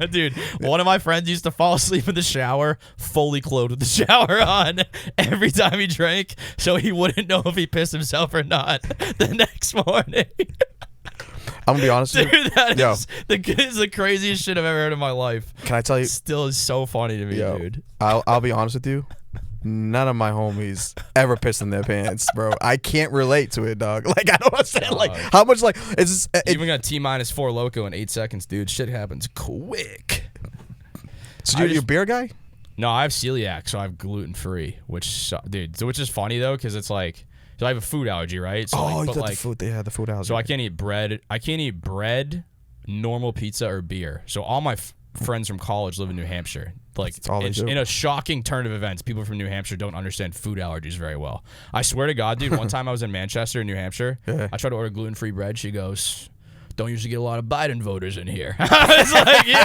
of my friends used to fall asleep in the shower, fully clothed with the shower on every time he drank, so he wouldn't know if he pissed himself or not the next morning. I'm gonna be honest with you. Dude, that is the craziest shit I've ever heard in my life. Can I tell you? It still is so funny to me, dude. I'll be honest with you. None of my homies ever pissed in their pants, bro. I can't relate to it, dog. Like I don't understand. Like how much like is this? Even got T-4 Loco in 8 seconds, dude. Shit happens quick. So you're a beer guy? No, I have celiac, so I have gluten free, which is funny though, because it's like, so I have a food allergy, right? So the food. They had the food allergy. So I can't eat bread. I can't eat bread, normal pizza, or beer. So all my friends from college live in New Hampshire. Like in a shocking turn of events, people from New Hampshire don't understand food allergies very well. I swear to God, dude. One time I was in Manchester, New Hampshire. I tried to order gluten-free bread. She goes, "Don't usually get a lot of Biden voters in here." I was like, "Yo."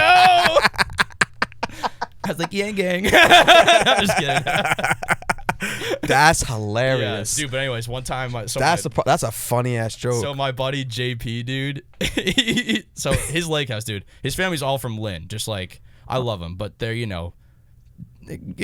I was like, "Yang gang." I'm just kidding. That's hilarious, dude. But anyways, one time, that's a funny ass joke. So my buddy JP, dude. So his lake house, dude. His family's all from Lynn. Just like. I love them, but they're, you're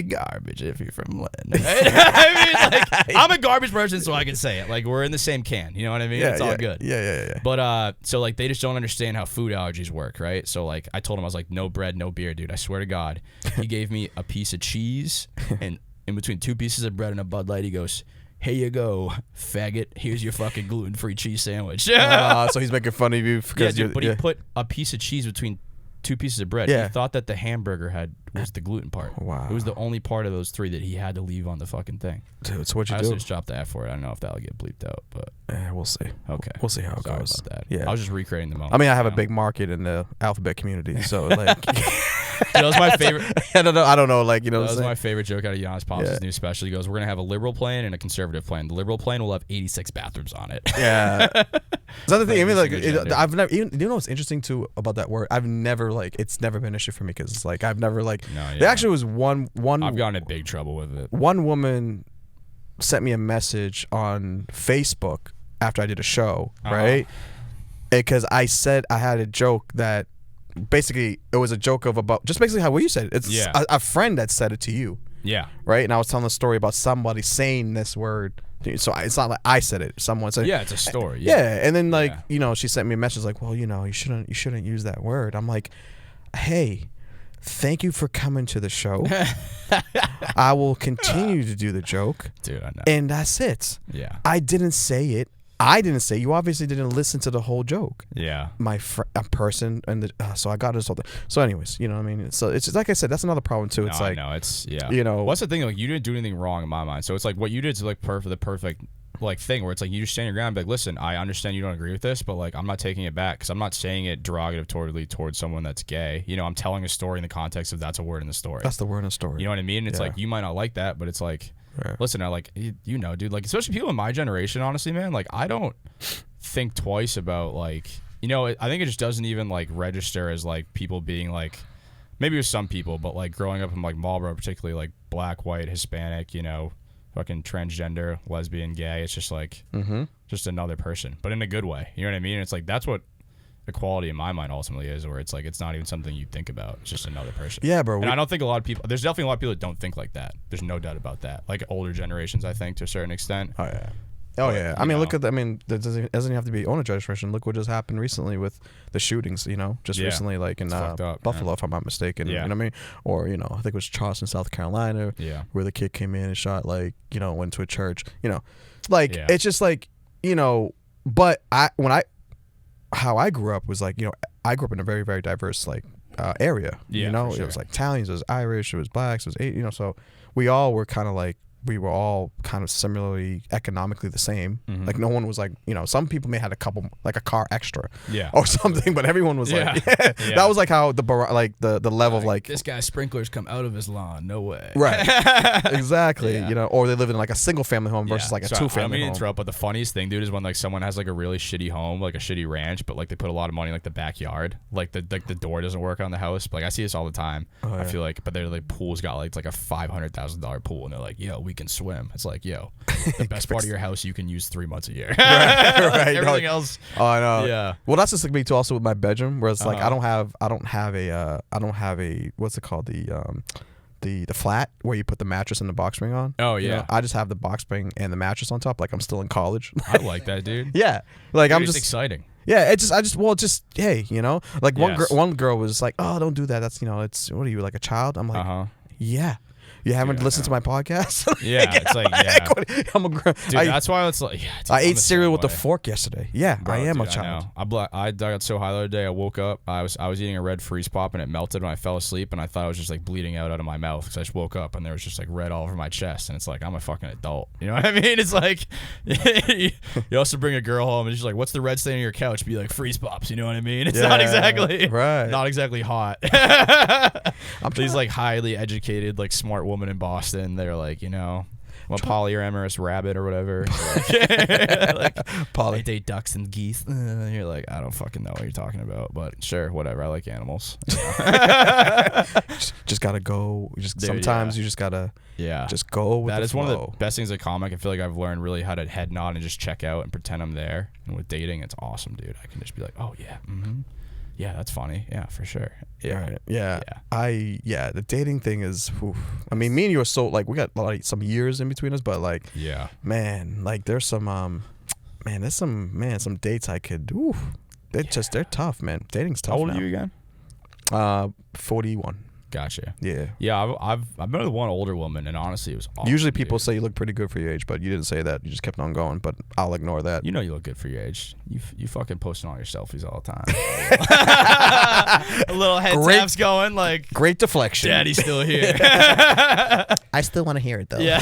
garbage if you're from Lynn. Right? I mean, like, I'm a garbage person, so I can say it. Like, we're in the same can. You know what I mean? It's all good. Yeah. But, so, like, they just don't understand how food allergies work, right? So, like, I told him, I was like, no bread, no beer, dude. I swear to God. He gave me a piece of cheese, and in between 2 pieces of bread and a Bud Light, he goes, "Here you go, faggot. Here's your fucking gluten-free cheese sandwich." So he's making fun of you. But he put a piece of cheese between 2 pieces of bread. He thought that the hamburger was the gluten part. Wow. It was the only part of those 3 that he had to leave on the fucking thing. Dude, so what'd you I do? also just dropped the F word. I don't know if that'll get bleeped out, but we'll see. Okay. We'll see how it goes. Sorry about that. Yeah. I was just recreating the moment. I mean, I have a big market in the alphabet community, so like that was my favorite. I don't know, like, you know. That was my favorite joke out of Giannis Pops' new special. He goes, "We're gonna have a liberal plane and a conservative plane. The liberal plane will have 86 bathrooms on it." Yeah. That's the thing. I mean, like, I've never. You know what's interesting too about that word? I've never it's never been an issue for me because it's like I've never like. No, yeah. There actually was one. I've gotten in big trouble with it. One woman sent me a message on Facebook after I did a show, right? Because I said I had a joke that. Basically, it was a joke of about just basically how you said it. It's a friend that said it to you. Yeah. Right? And I was telling a story about somebody saying this word. So it's not like I said it. Someone said yeah, it's a story. Yeah. And then like, she sent me a message like, well, you shouldn't use that word. I'm like, hey, thank you for coming to the show. I will continue to do the joke. Dude, I know. And that's it. Yeah. I didn't say it. You obviously didn't listen to the whole joke. Yeah. A person and so I got this whole thing. So anyways, you know what I mean? So it's just, like I said, that's another problem too. It's what's the thing? Like, you didn't do anything wrong in my mind. So it's like what you did is like the perfect like thing where it's like you just stand your ground and be like, listen, I understand you don't agree with this, but like I'm not taking it back because I'm not saying it derogatively towards someone that's gay. I'm telling a story in the context of that's a word in the story. That's the word in the story. You know what I mean? It's like you might not like that, but it's like listen, I like dude, like especially people in my generation, honestly, man, like I don't think twice about like I think it just doesn't even like register as like people being like maybe with some people, but like growing up in like Marlboro, particularly like black, white, Hispanic, you know, fucking transgender, lesbian, gay, it's just like just another person, but in a good way. You know what I mean? It's like that's what equality in my mind ultimately is, where it's like it's not even something you think about. It's just another person. Yeah, bro. And I don't think a lot of people. There's definitely a lot of people that don't think like that. There's no doubt about that. Like older generations, I think, to a certain extent. Oh yeah. Oh yeah. I mean, look at. I mean, there doesn't have to be older generation. Look what just happened recently with the shootings. You know, just recently, like in Buffalo, if I'm not mistaken. Yeah. You know what I mean? Or you know, I think it was Charleston, South Carolina. Yeah. Where the kid came in and shot, like, you know, went to a church. You know, like it's just like, you know. But how I grew up was like, you know, I grew up in a very, very diverse like area. Yeah, you know, for sure. it was like Italians, it was Irish, it was blacks, it was you know, so we all were kind of like, we were all kind of similarly economically the same. Like no one was like, you know, some people may have had a couple, like a car extra, or something, but everyone was like, that was like how the level of like this guy's sprinklers come out of his lawn, no way. Right. Exactly. You know, or they live in like a single family home versus like a two family I mean, home. interrupt, but the funniest thing, dude, is when like someone has like a really shitty home, like a shitty ranch, but like they put a lot of money in like the backyard, like the door doesn't work on the house. But, like I see this all the time. I feel like, but they're like pool's got like it's like a $500,000 pool, and they're like, yo, we can swim. It's like, yo, the best part of your house you can use 3 months a year. Right. Everything else. Oh, I know. Yeah. Well, that's just like me too. Also with my bedroom, where it's like I don't have a what's it called, the flat where you put the mattress and the box spring on. Oh yeah. You know, I just have the box spring and the mattress on top. Like I'm still in college. I like that, dude. Yeah. Like Dude, I'm it's just exciting. Yeah, hey, you know, like one girl was like, oh, don't do that. That's, you know, it's, what are you, like a child? I'm like, yeah. You haven't listened to my podcast? Yeah, it's like, yeah. I'm a dude, that's why it's like, I ate cereal with a fork yesterday. Yeah, bro, I am dude, a child. I got so high the other day. I woke up. I was eating a red freeze pop and it melted when I fell asleep, and I thought I was just like bleeding out of my mouth because I just woke up and there was just like red all over my chest, and it's like I'm a fucking adult. You know what I mean? It's like you also bring a girl home and she's like, "What's the red stain on your couch?" Be like, "Freeze pops." You know what I mean? It's not exactly not exactly hot. These like highly educated, like smart woman in Boston. They're like, you know, I'm a polyamorous rabbit or whatever. Like, I date ducks and geese. You're like, I don't fucking know what you're talking about, but sure, whatever. I like animals. Just gotta go. Sometimes you just gotta just go with that the is flow. one of the best things at comic. I feel like I've learned really how to head nod and just check out and pretend I'm there. And with dating, it's awesome, dude. I can just be like, oh yeah, yeah, that's funny. Yeah, for sure. Yeah. The dating thing is, I mean, me and you are so, like, we got like some years in between us, but like, man, like there's some, some dates I could, they're tough, man. Dating's tough. How old now. are you again? 41. Gotcha. Yeah. I've been with one older woman, and honestly, it was awesome. Usually people say you look pretty good for your age, but you didn't say that. You just kept on going, but I'll ignore that. You know you look good for your age. You fucking posting all your selfies all the time. A little head taps going, like, great deflection. Daddy's still here. I still want to hear it though. Yeah.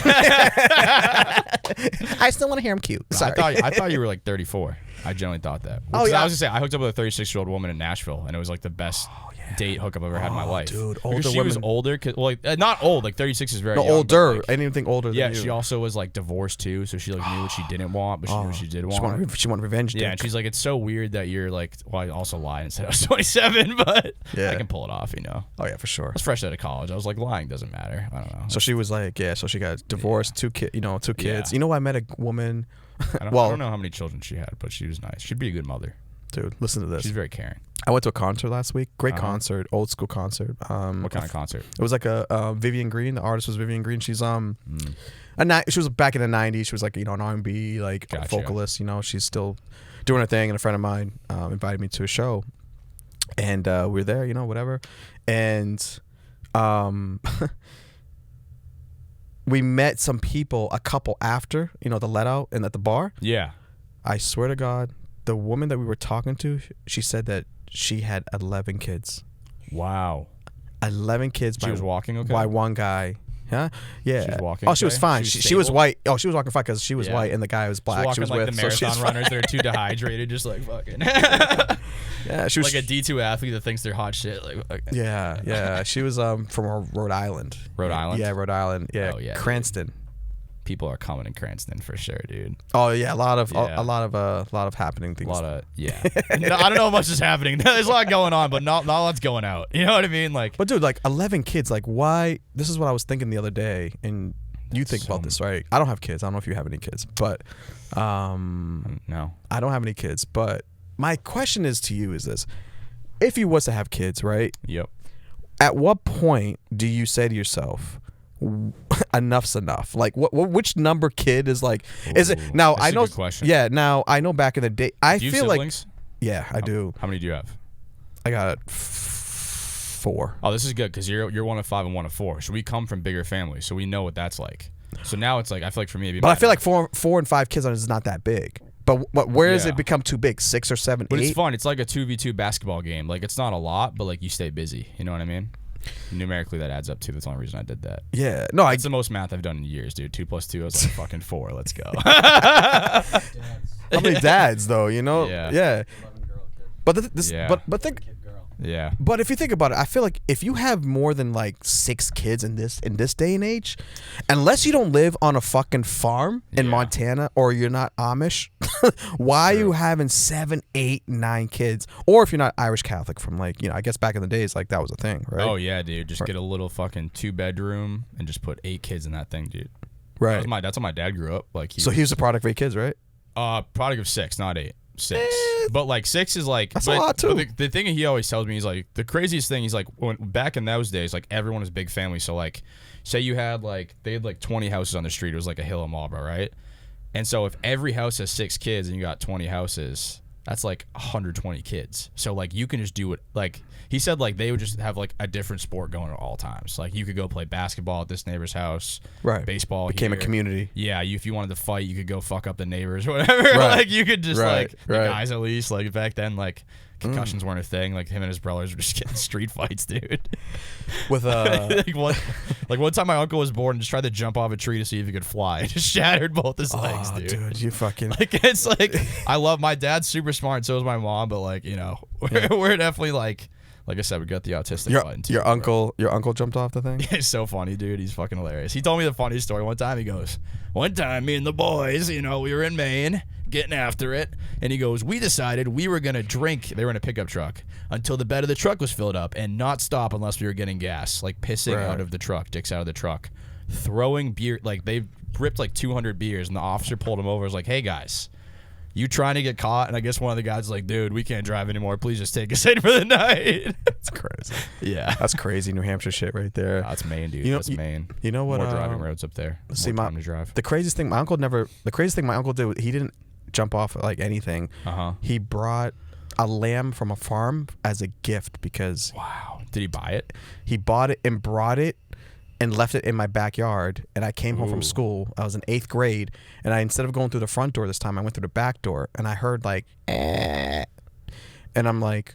I still want to hear him cute. No, Sorry. I thought you were like 34. I generally thought that. I was gonna say I hooked up with a 36-year-old woman in Nashville, and it was like the best date hookup I've ever had in my life. Dude, older she was older, like not old, like 36 is very young, older. Like, I didn't even think older than you. She also was like divorced too, so she like knew what she didn't want, but she knew what she did want. She wanted revenge. Yeah, and she's like, it's so weird that you're like, well, I also lied and said I was 27, but I can pull it off, you know. Oh yeah, for sure. I was fresh out of college. I was like, lying doesn't matter. I don't know. So she was like, so she got divorced, two kids. You know, I met a woman. I don't know how many children she had, but she was nice. She'd be a good mother. Dude, listen to this. She's very caring. I went to a concert last week. Great concert, old school concert. What kind of concert? It was like a Vivian Green. The artist was Vivian Green. She's she was back in the '90s. She was like, you know, an R&B like vocalist. You know, she's still doing her thing. And a friend of mine invited me to a show, and we were there. You know, whatever, and we met some people, a couple after, you know, the let out and at the bar. Yeah. I swear to God, the woman that we were talking to, she said that she had 11 kids. Wow. 11 kids. She was walking okay? By one guy. Huh? Yeah. She was walking. Oh, she was fine. She was white. Oh, she was walking fine because she was white and the guy was black. She was walking like the marathon runners. They're too dehydrated, just like fucking. Yeah, she was like a D2 athlete that thinks they're hot shit. Like, okay. Yeah. She was from Rhode Island. Rhode Island. Yeah, Rhode Island. Yeah, oh, yeah, Cranston. people are coming in Cranston for sure, dude. Oh yeah, a lot of happening things. A lot of No, I don't know how much is happening. There's a lot going on, but not a lot's going out. You know what I mean? Like, but dude, like 11 kids. Like, why? This is what I was thinking the other day, and you think about this, right? I don't have kids. I don't know if you have any kids, but no, I don't have any kids. But my question is to you is this: if you was to have kids, right? Yep. At what point do you say to yourself, enough's enough? Like, which number kid is like? Is it now? That's I know. a good question. Yeah. Now I know. Back in the day, I Do you feel have like. siblings? Yeah, I do. How many do you have? I got 4. Oh, this is good because you're one of 5 and one of 4. So we come from bigger families, so we know what that's like. So now it's like I feel like for me, but I feel like 4 and 5 kids is not that big. But where does it become too big? 6 or 7, But 8? it's fun. It's like a 2v2 basketball game. Like it's not a lot, but like you stay busy. You know what I mean? Numerically, that adds up too. That's the only reason I did that. Yeah. No, It's the most math I've done in years, dude. 2 + 2, I was like fucking 4. Let's go. How many dads though? You know? Yeah. 11-girl kid. But think. Kid girl. Yeah. But if you think about it, I feel like if you have more than like 6 kids in this day and age, unless you don't live on a fucking farm in Montana or you're not Amish, why are you having 7, 8, 9 kids? Or if you're not Irish Catholic from like, I guess back in the days, like that was a thing, right? Oh yeah, dude. Just get a little fucking 2-bedroom and just put 8 kids in that thing, dude. Right. That's how my dad grew up. Like So he was a product of 8 kids, right? Product of 6, not 8. 6. But like 6 is like that's a lot too. But the thing he always tells me is like the craziest thing. He's like back in those days, like everyone was a big family. So like, say you had they had like 20 houses on the street. It was like a hill of Marlboro, right? And so if every house has 6 kids and you got 20 houses, that's like 120 kids. So like you can just do it. Like he said, like they would just have like a different sport going at all times. Like you could go play basketball at this neighbor's house, right? Baseball became here. a community. Yeah, if you wanted to fight, you could go fuck up the neighbors or whatever. Right. Like you could just the right. guys at least like back then like concussions weren't a thing. Like him and his brothers were just getting street fights, dude. With one time my uncle was born and just tried to jump off a tree to see if he could fly. Just shattered both his legs, dude. You fucking like it's like I love my dad's super smart, so is my mom, but like we're definitely like I said, we got the autistic button too. Your uncle jumped off the thing? It's so funny, dude. He's fucking hilarious. He told me the funniest story one time. He goes, one time me and the boys, we were in Maine getting after it, and he goes, we decided we were going to drink, they were in a pickup truck, until the bed of the truck was filled up and not stop unless we were getting gas, like pissing out of the truck, dicks out of the truck, throwing beer, like they ripped like 200 beers, and the officer pulled him over, was like, hey guys, you trying to get caught? And I guess one of the guys was like, dude, we can't drive anymore. Please just take us in for the night. That's crazy. Yeah. That's crazy New Hampshire shit right there. That's Maine, dude. That's Maine. You know what? More driving roads up there. See, more time to drive. The craziest thing my uncle did, he didn't jump off like anything. He brought a lamb from a farm as a gift because... Wow. Did he buy it? He bought it and brought it and left it in my backyard, and I came home from school. I was in 8th grade, and instead of going through the front door this time, I went through the back door, and I heard like, and I'm like,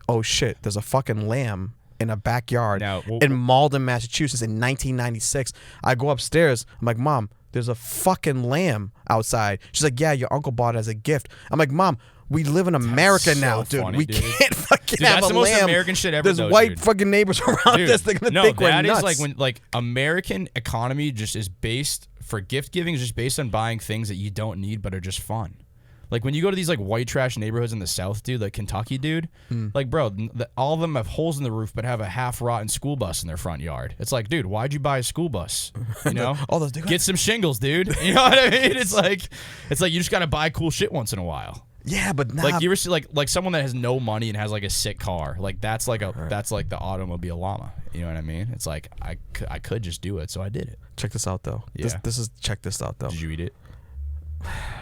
oh shit, there's a fucking lamb in a backyard in Malden, Massachusetts in 1996. I go upstairs, I'm like, Mom, there's a fucking lamb outside. She's like, yeah, your uncle bought it as a gift. I'm like, Mom, we live in America now, dude. Funny, we can't fucking have that's a the most lamb. American shit ever. There's white fucking neighbors around us. They're gonna think we're nuts. That is like when like American economy just is based for gift giving is just based on buying things that you don't need but are just fun. Like when you go to these like white trash neighborhoods in the South, dude, like Kentucky, dude, like bro, all of them have holes in the roof but have a half rotten school bus in their front yard. It's like, dude, why'd you buy a school bus? You know, get some shingles, dude. You know what I mean? It's like you just gotta buy cool shit once in a while. Yeah, but now, like you ever see like someone that has no money and has like a sick car, like that's like that's like the automobile llama. You know what I mean? It's like I could just do it, so I did it. Check this out though. Yeah. Check this out though. Did you eat it?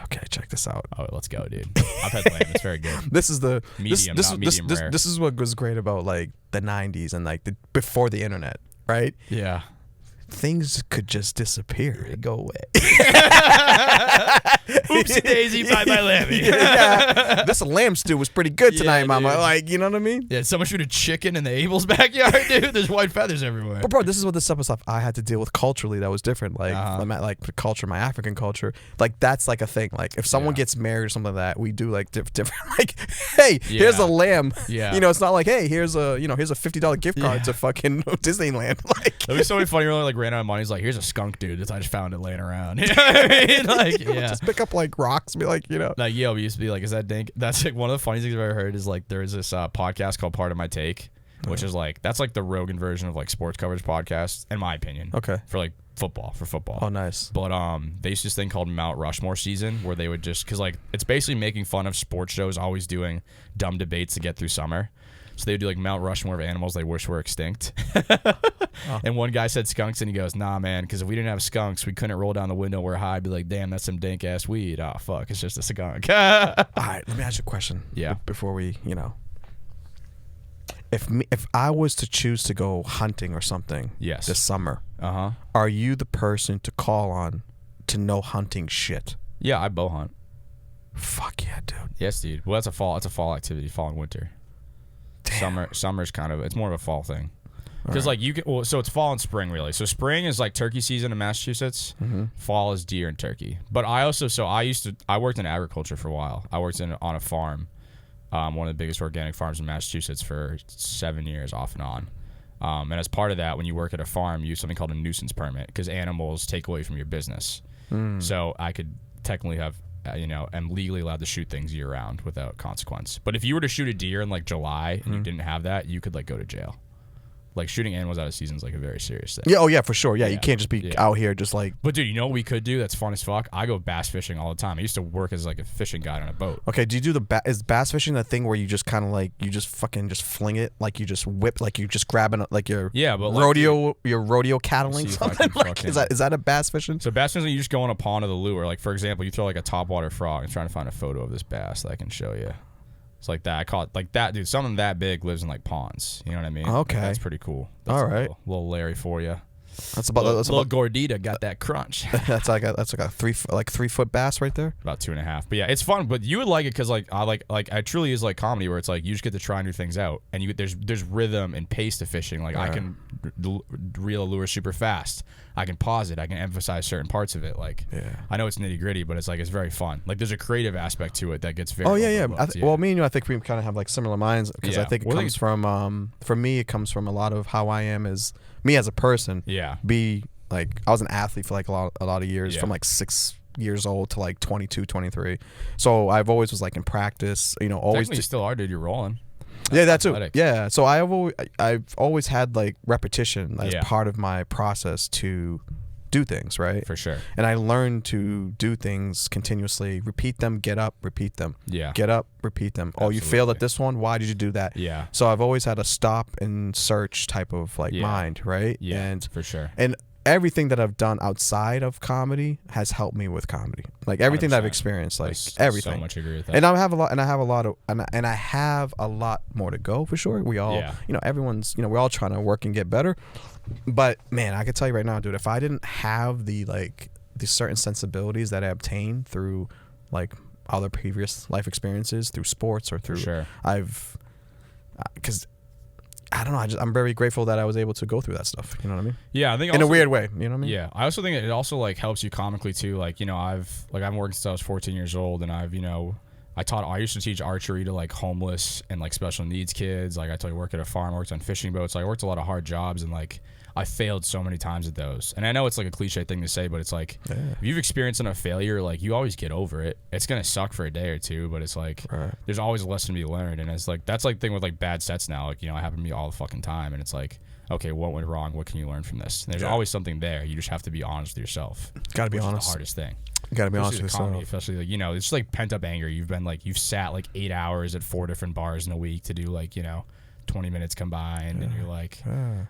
Okay, check this out. Oh, let's go, dude. I've had lamb. It's very good. This is the medium, not medium rare. This is what was great about like the 90s and like before the internet, right? Yeah. Things could just disappear and go away. Oops, Whoopsie daisy, bye bye lammy. Yeah, this lamb stew was pretty good tonight, mama. Dude. Like, you know what I mean? Yeah, someone shoot a chicken in the Abel's backyard, dude. There's white feathers everywhere. But bro, this is what this type of stuff I had to deal with culturally that was different. Like, like the culture, my African culture. Like, that's like a thing. Like, if someone gets married or something like that, we do like different. Like, hey, here's a lamb. Yeah. You know, it's not like, hey, here's a $50 gift card to fucking Disneyland. Like, it'd be so many funny. Really, like ran out of money. He's like, here's a skunk, dude. That I just found it laying around. You know what I mean? Like, just pick up like rocks, and be like, you know. Like, yo, we used to be like, is that dank? That's like one of the funniest things I've ever heard. Is like there's this podcast called Part of My Take, which is like that's like the Rogan version of like sports coverage podcast, in my opinion. Okay. For like football. Oh, nice. But they used to this thing called Mount Rushmore season where they would just because like it's basically making fun of sports shows always doing dumb debates to get through summer. So they would do like Mount Rushmore of animals they wish were extinct. And one guy said skunks, and he goes, nah, man, because if we didn't have skunks, we couldn't roll down the window where high, be like, damn, that's some dank-ass weed. Oh, fuck, it's just a skunk. All right, let me ask you a question. Yeah. Before we, you know. If I was to choose to go hunting or something this summer, are you the person to call on to know hunting shit? Yeah, I bow hunt. Fuck yeah, dude. Yes, dude. Well, that's a fall activity, fall and winter. Damn. Summer's kind of, it's more of a fall thing. Because like you can, so it's fall and spring really. So spring is like turkey season in Massachusetts. Fall is deer and turkey. But I also, I worked in agriculture for a while. I worked on a farm, one of the biggest organic farms in Massachusetts for 7 years off and on. And as part of that, when you work at a farm, you use something called a nuisance permit because animals take away from your business. So I could technically have, am legally allowed to shoot things year round without consequence. But if you were to shoot a deer in like July and you didn't have that, you could like go to jail. Like shooting animals out of season is like a very serious thing. Yeah, oh yeah, for sure. Yeah, you can't just be out here just like. But dude, you know what we could do? That's fun as fuck. I go bass fishing all the time. I used to work as like a fishing guide on a boat. Okay, do you do is bass fishing that thing where you just kind of like you just fucking just fling it, like you just whip, like you just grabbing like your rodeo cattling something? Like, is that a bass fishing? So bass fishing, you just go on a pond of the lure. Like for example, you throw like a topwater frog. I'm trying to find a photo of this bass that I can show you. It's like that. I caught like that, dude. Something that big lives in like ponds. You know what I mean? Okay, like, that's pretty cool. That's all right, little Larry for you. That's about little Gordita got that crunch. that's like a 3 foot bass right there. About 2.5. But yeah, it's fun. But you would like it because like I truly is like comedy where it's like you just get to try new things out, and there's rhythm and pace to fishing. Like I can reel a lure super fast. I can pause it. I can emphasize certain parts of it. Like I know it's nitty gritty, but it's like it's very fun. Like there's a creative aspect to it that gets very. Oh yeah. Well, me and you, I think we kind of have like similar minds because I think it comes from for me, it comes from a lot of how I am as me as a person. Yeah. Be like I was an athlete for like a lot of years from like 6 years old to like 22, 23. So I've always was like in practice. You know, always. You still are, dude. You're rolling. Yeah, that's it. Yeah, so I've always had like repetition as part of my process to do things, right? For sure. And I learned to do things continuously, repeat them, get up, repeat them. Yeah. Get up, repeat them. Absolutely. Oh, you failed at this one. Why did you do that? Yeah. So I've always had a stop and search type of like mind, right? Yeah. And for sure. And everything that I've done outside of comedy has helped me with comedy. Like everything 100%. That I've experienced, like everything. So much agree with that. And I have a lot more to go for sure. We all, everyone's, we're all trying to work and get better. But man, I can tell you right now, dude, if I didn't have the certain sensibilities that I obtained through like other previous life experiences, through sports or through, because I don't know. I'm very grateful that I was able to go through that stuff. You know what I mean? Yeah, I think in a weird way. You know what I mean? Yeah, I also think it also like helps you comically too. Like I've worked since I was 14 years old, and I used to teach archery to like homeless and like special needs kids. Like I work at a farm, worked on fishing boats. So I worked a lot of hard jobs, and like I failed so many times at those. And I know it's like a cliche thing to say, but it's like if you've experienced enough failure, like you always get over it. It's gonna suck for a day or two, but it's like there's always a lesson to be learned. And it's like that's like the thing with like bad sets now. Like it happen to me all the fucking time, and it's like, okay, what went wrong? What can you learn from this? And there's always something there. You just have to be honest with yourself. Gotta be honest. Is the hardest thing. You gotta be honest with yourself. Comedy, especially like it's just like pent up anger. You've sat like 8 hours at 4 different bars in a week to do like 20 minutes come by, and then you're like,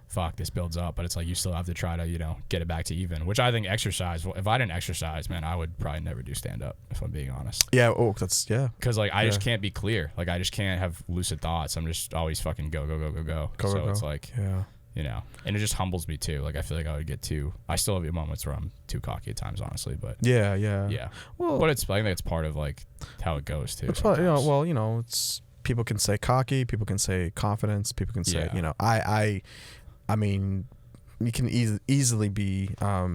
fuck, this builds up. But it's like you still have to try to get it back to even. Which I think exercise. If I didn't exercise, man, I would probably never do stand up. If I'm being honest. Yeah. Oh, that's Because like I just can't be clear. Like I just can't have lucid thoughts. I'm just always fucking go. So it's like you know, and it just humbles me too. Like I feel like I still have moments where I'm too cocky at times, honestly, but yeah. Well, but I think it's part of like how it goes too. It's probably, it's people can say cocky, people can say confidence, people can say, I mean, you can easily be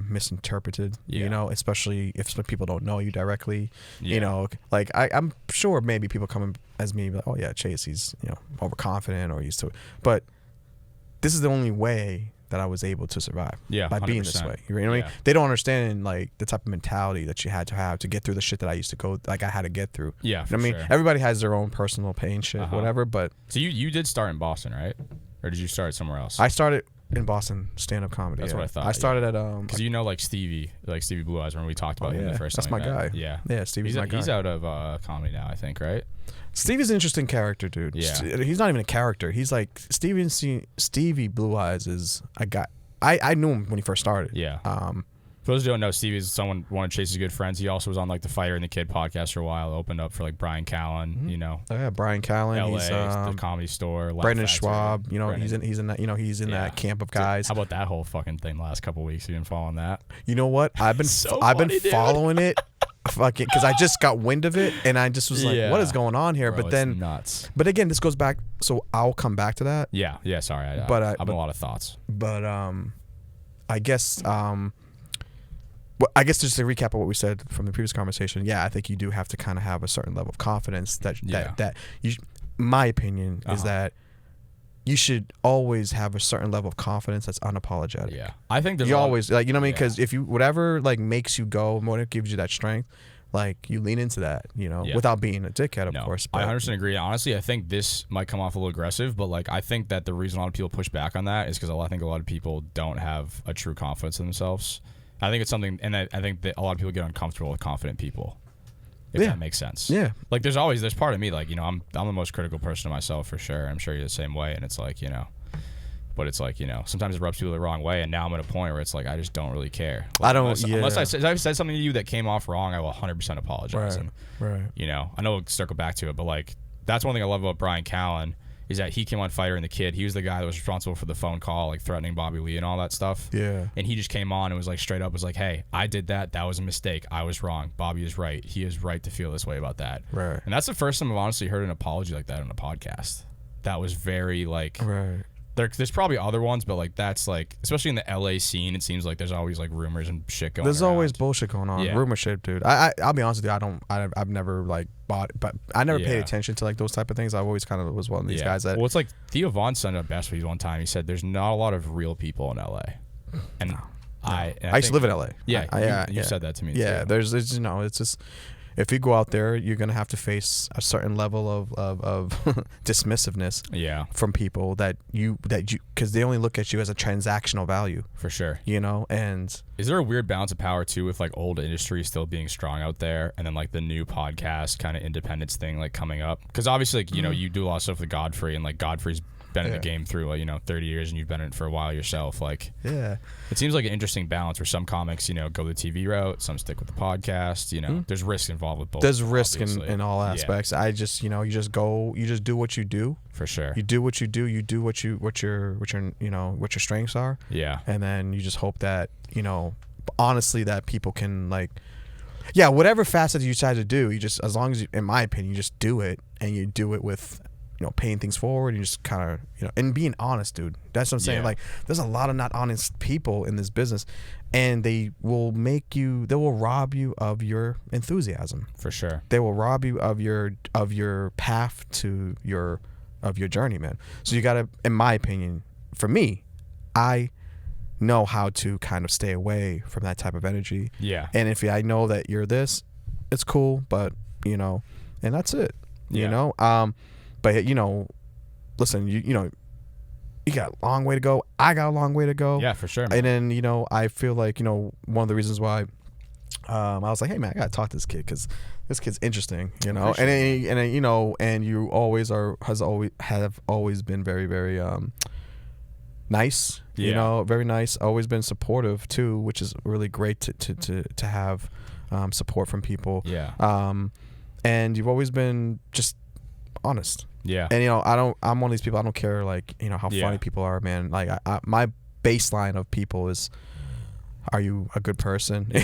misinterpreted, especially if some people don't know you directly. Like I'm sure maybe people come as me like, oh yeah, Chase, he's overconfident or used to it, but this is the only way that I was able to survive. By 100%. Being this way. You know what I mean? They don't understand like the type of mentality that you had to have to get through the shit that I used to go, like I had to get through. Yeah, I mean, everybody has their own personal pain shit, whatever. But so you did start in Boston, right? Or did you start somewhere else? I started in Boston stand-up comedy. That's what I thought. I started at because like Stevie Blue Eyes when we talked about him the first time. That's my guy. Yeah, Stevie's my guy. He's out of comedy now, I think, right? Stevie's an interesting character, dude. Yeah. He's not even a character. He's like Stevie Blue Eyes is a guy. I knew him when he first started. Yeah. For those who don't know, Stevie is one of Chase's good friends. He also was on like the Fighter and the Kid podcast for a while. Opened up for like Brian Callen, Oh yeah, Brian Callen. LA, he's the Comedy Store. Brendan Schwab. He's in that camp of guys. How about that whole fucking thing the last couple of weeks? You been following that? You know what? I've been following it. Fucking, because I just got wind of it and I just was like, what is going on here? Bro, but then nuts. But again, this goes back. So I'll come back to that. Yeah. Sorry, I've a lot of thoughts. But I guess just to recap of what we said from the previous conversation, I think you do have to kind of have a certain level of confidence that you. My opinion is that you should always have a certain level of confidence that's unapologetic. Yeah, I think there's you always like, you know what I mean? Because if you whatever like makes you go, whatever gives you that strength, like you lean into that, without being a dickhead, of course. But, I 100% agree. Honestly, I think this might come off a little aggressive, but like I think that the reason a lot of people push back on that is because I think a lot of people don't have a true confidence in themselves. I think it's something, and I think that a lot of people get uncomfortable with confident people. If that makes sense. Yeah. Like there's part of me like, I'm the most critical person of myself for sure. I'm sure you're the same way. And it's like, but it's like, sometimes it rubs people the wrong way. And now I'm at a point where it's like, I just don't really care. Like, I don't, unless I said something to you that came off wrong, I will 100% apologize. Right. I know we'll circle back to it, but like, that's one thing I love about Brian Callen is that he came on Fighter and the Kid. He was the guy that was responsible for the phone call, like threatening Bobby Lee and all that stuff. Yeah. And he just came on and was like straight up was like, hey, I did that. That was a mistake. I was wrong. Bobby is right. He is right to feel this way about that. Right. And that's the first time I've honestly heard an apology like that on a podcast. That was very like. Right. There's probably other ones, but like that's like, especially in the LA scene, it seems like there's always like rumors and shit going on. There's always bullshit going on. Yeah. Rumor shit, dude. I'll be honest with you. I've never like bought, but I never paid attention to like those type of things. I always kind of was one of these guys that. Well, it's like Theo Von said it best one time. He said there's not a lot of real people in LA, and no. I used to live in LA. Yeah, you said that to me. Yeah, too. there's it's just. If you go out there, you're gonna have to face a certain level of dismissiveness from people that you because they only look at you as a transactional value for sure. And is there a weird balance of power too with like old industry still being strong out there and then like the new podcast kind of independence thing like coming up? Because obviously like you do a lot of stuff with Godfrey and like Godfrey's been in the game through 30 years and you've been in it for a while yourself. Like it seems like an interesting balance where some comics go the TV route, some stick with the podcast. There's risk involved with both. There's risk in all aspects. I just you just do what you do. For sure. You do what you do. You do what your strengths are. Yeah. And then you just hope that honestly that people can like whatever facet you decide to do, you just, as long as you, in my opinion, you just do it and you do it with paying things forward. You just kind of and being honest, dude. That's what I'm saying. Like there's a lot of not honest people in this business, and they will rob you of your enthusiasm. For sure. They will rob you of your path to your journey, man. So you gotta, in my opinion, for me, I know how to kind of stay away from that type of energy. Yeah. And if I know that you're this, it's cool, but and that's it. But listen, you got a long way to go. I got a long way to go. Yeah, for sure, man. And then I feel like one of the reasons why I was like, hey man, I gotta talk to this kid because this kid's interesting. And you have always been very, very nice. Very nice. Always been supportive too, which is really great to have support from people. Yeah. And you've always been just honest. Yeah. And I'm one of these people. I don't care like how funny people are, man. Like my baseline of people is, are you a good person? Sure.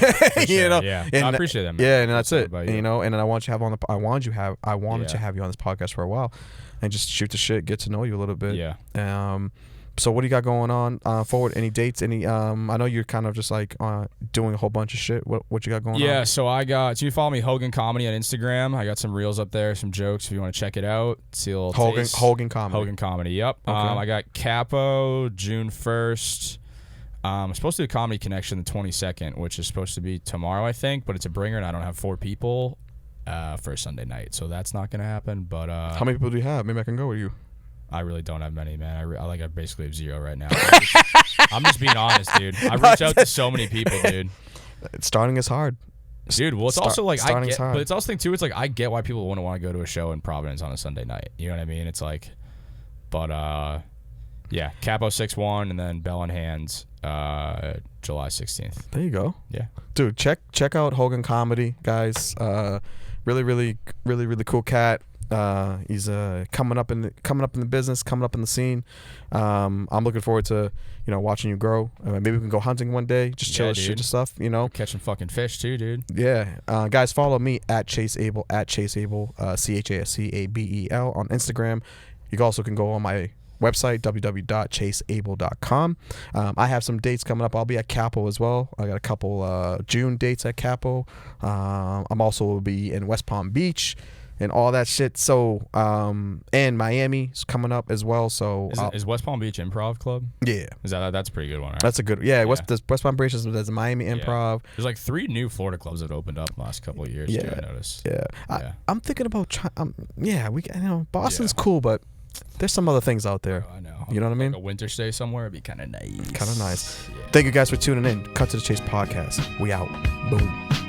Yeah. And I appreciate that, man. Yeah, and that's it. And and I want you to have I wanted to have you on this podcast for a while, and just shoot the shit, get to know you a little bit. Yeah. So what do you got going on forward? Any dates? Any I know you're kind of just like doing a whole bunch of shit. What you got going on? Yeah, so you follow me, Hogan Comedy on Instagram. I got some reels up there, some jokes if you want to check it out. See a little taste. Hogan Comedy. Hogan Comedy, yep. Okay. I got Capo June 1st. I'm supposed to do Comedy Connection the 22nd, which is supposed to be tomorrow, I think, but it's a bringer and I don't have 4 people for a Sunday night, so that's not going to happen. But how many people do you have? Maybe I can go with you. I really don't have many, man. I basically have 0 right now. I'm just being honest, dude. I reached out to so many people, dude. Starting is hard, dude. Well, it's also like but it's also thing too. It's like I get why people want to go to a show in Providence on a Sunday night. You know what I mean? It's like, but yeah, Capo 6-1 and then Bell in Hands, July 16th. There you go. Yeah, dude. Check out Hogan Comedy, guys. Really cool cat. He's coming up in the business, coming up in the scene. I'm looking forward to watching you grow. Maybe we can go hunting one day, just chill, shoot and stuff. Catching fucking fish too, dude. Yeah, guys, follow me at Chase Abel ChasCabel on Instagram. You also can go on my website www.chaseabel.com. I have some dates coming up. I'll be at Capo as well. I got a couple June dates at Capo. I'm also will be in West Palm Beach and all that shit. So and Miami's coming up as well. So is West Palm Beach Improv Club? Yeah, that's a pretty good one, right? That's a good West Palm Beach there's a Miami Improv. There's like 3 new Florida clubs that opened up in the last couple of years. Yeah, too, I noticed. Yeah, I'm thinking about Boston's cool, but there's some other things out there. Oh, I know. You know what I mean? Like a winter stay somewhere would be kind of nice. Kind of nice. Yeah. Thank you guys for tuning in. Cut to the Chase podcast. We out. Boom.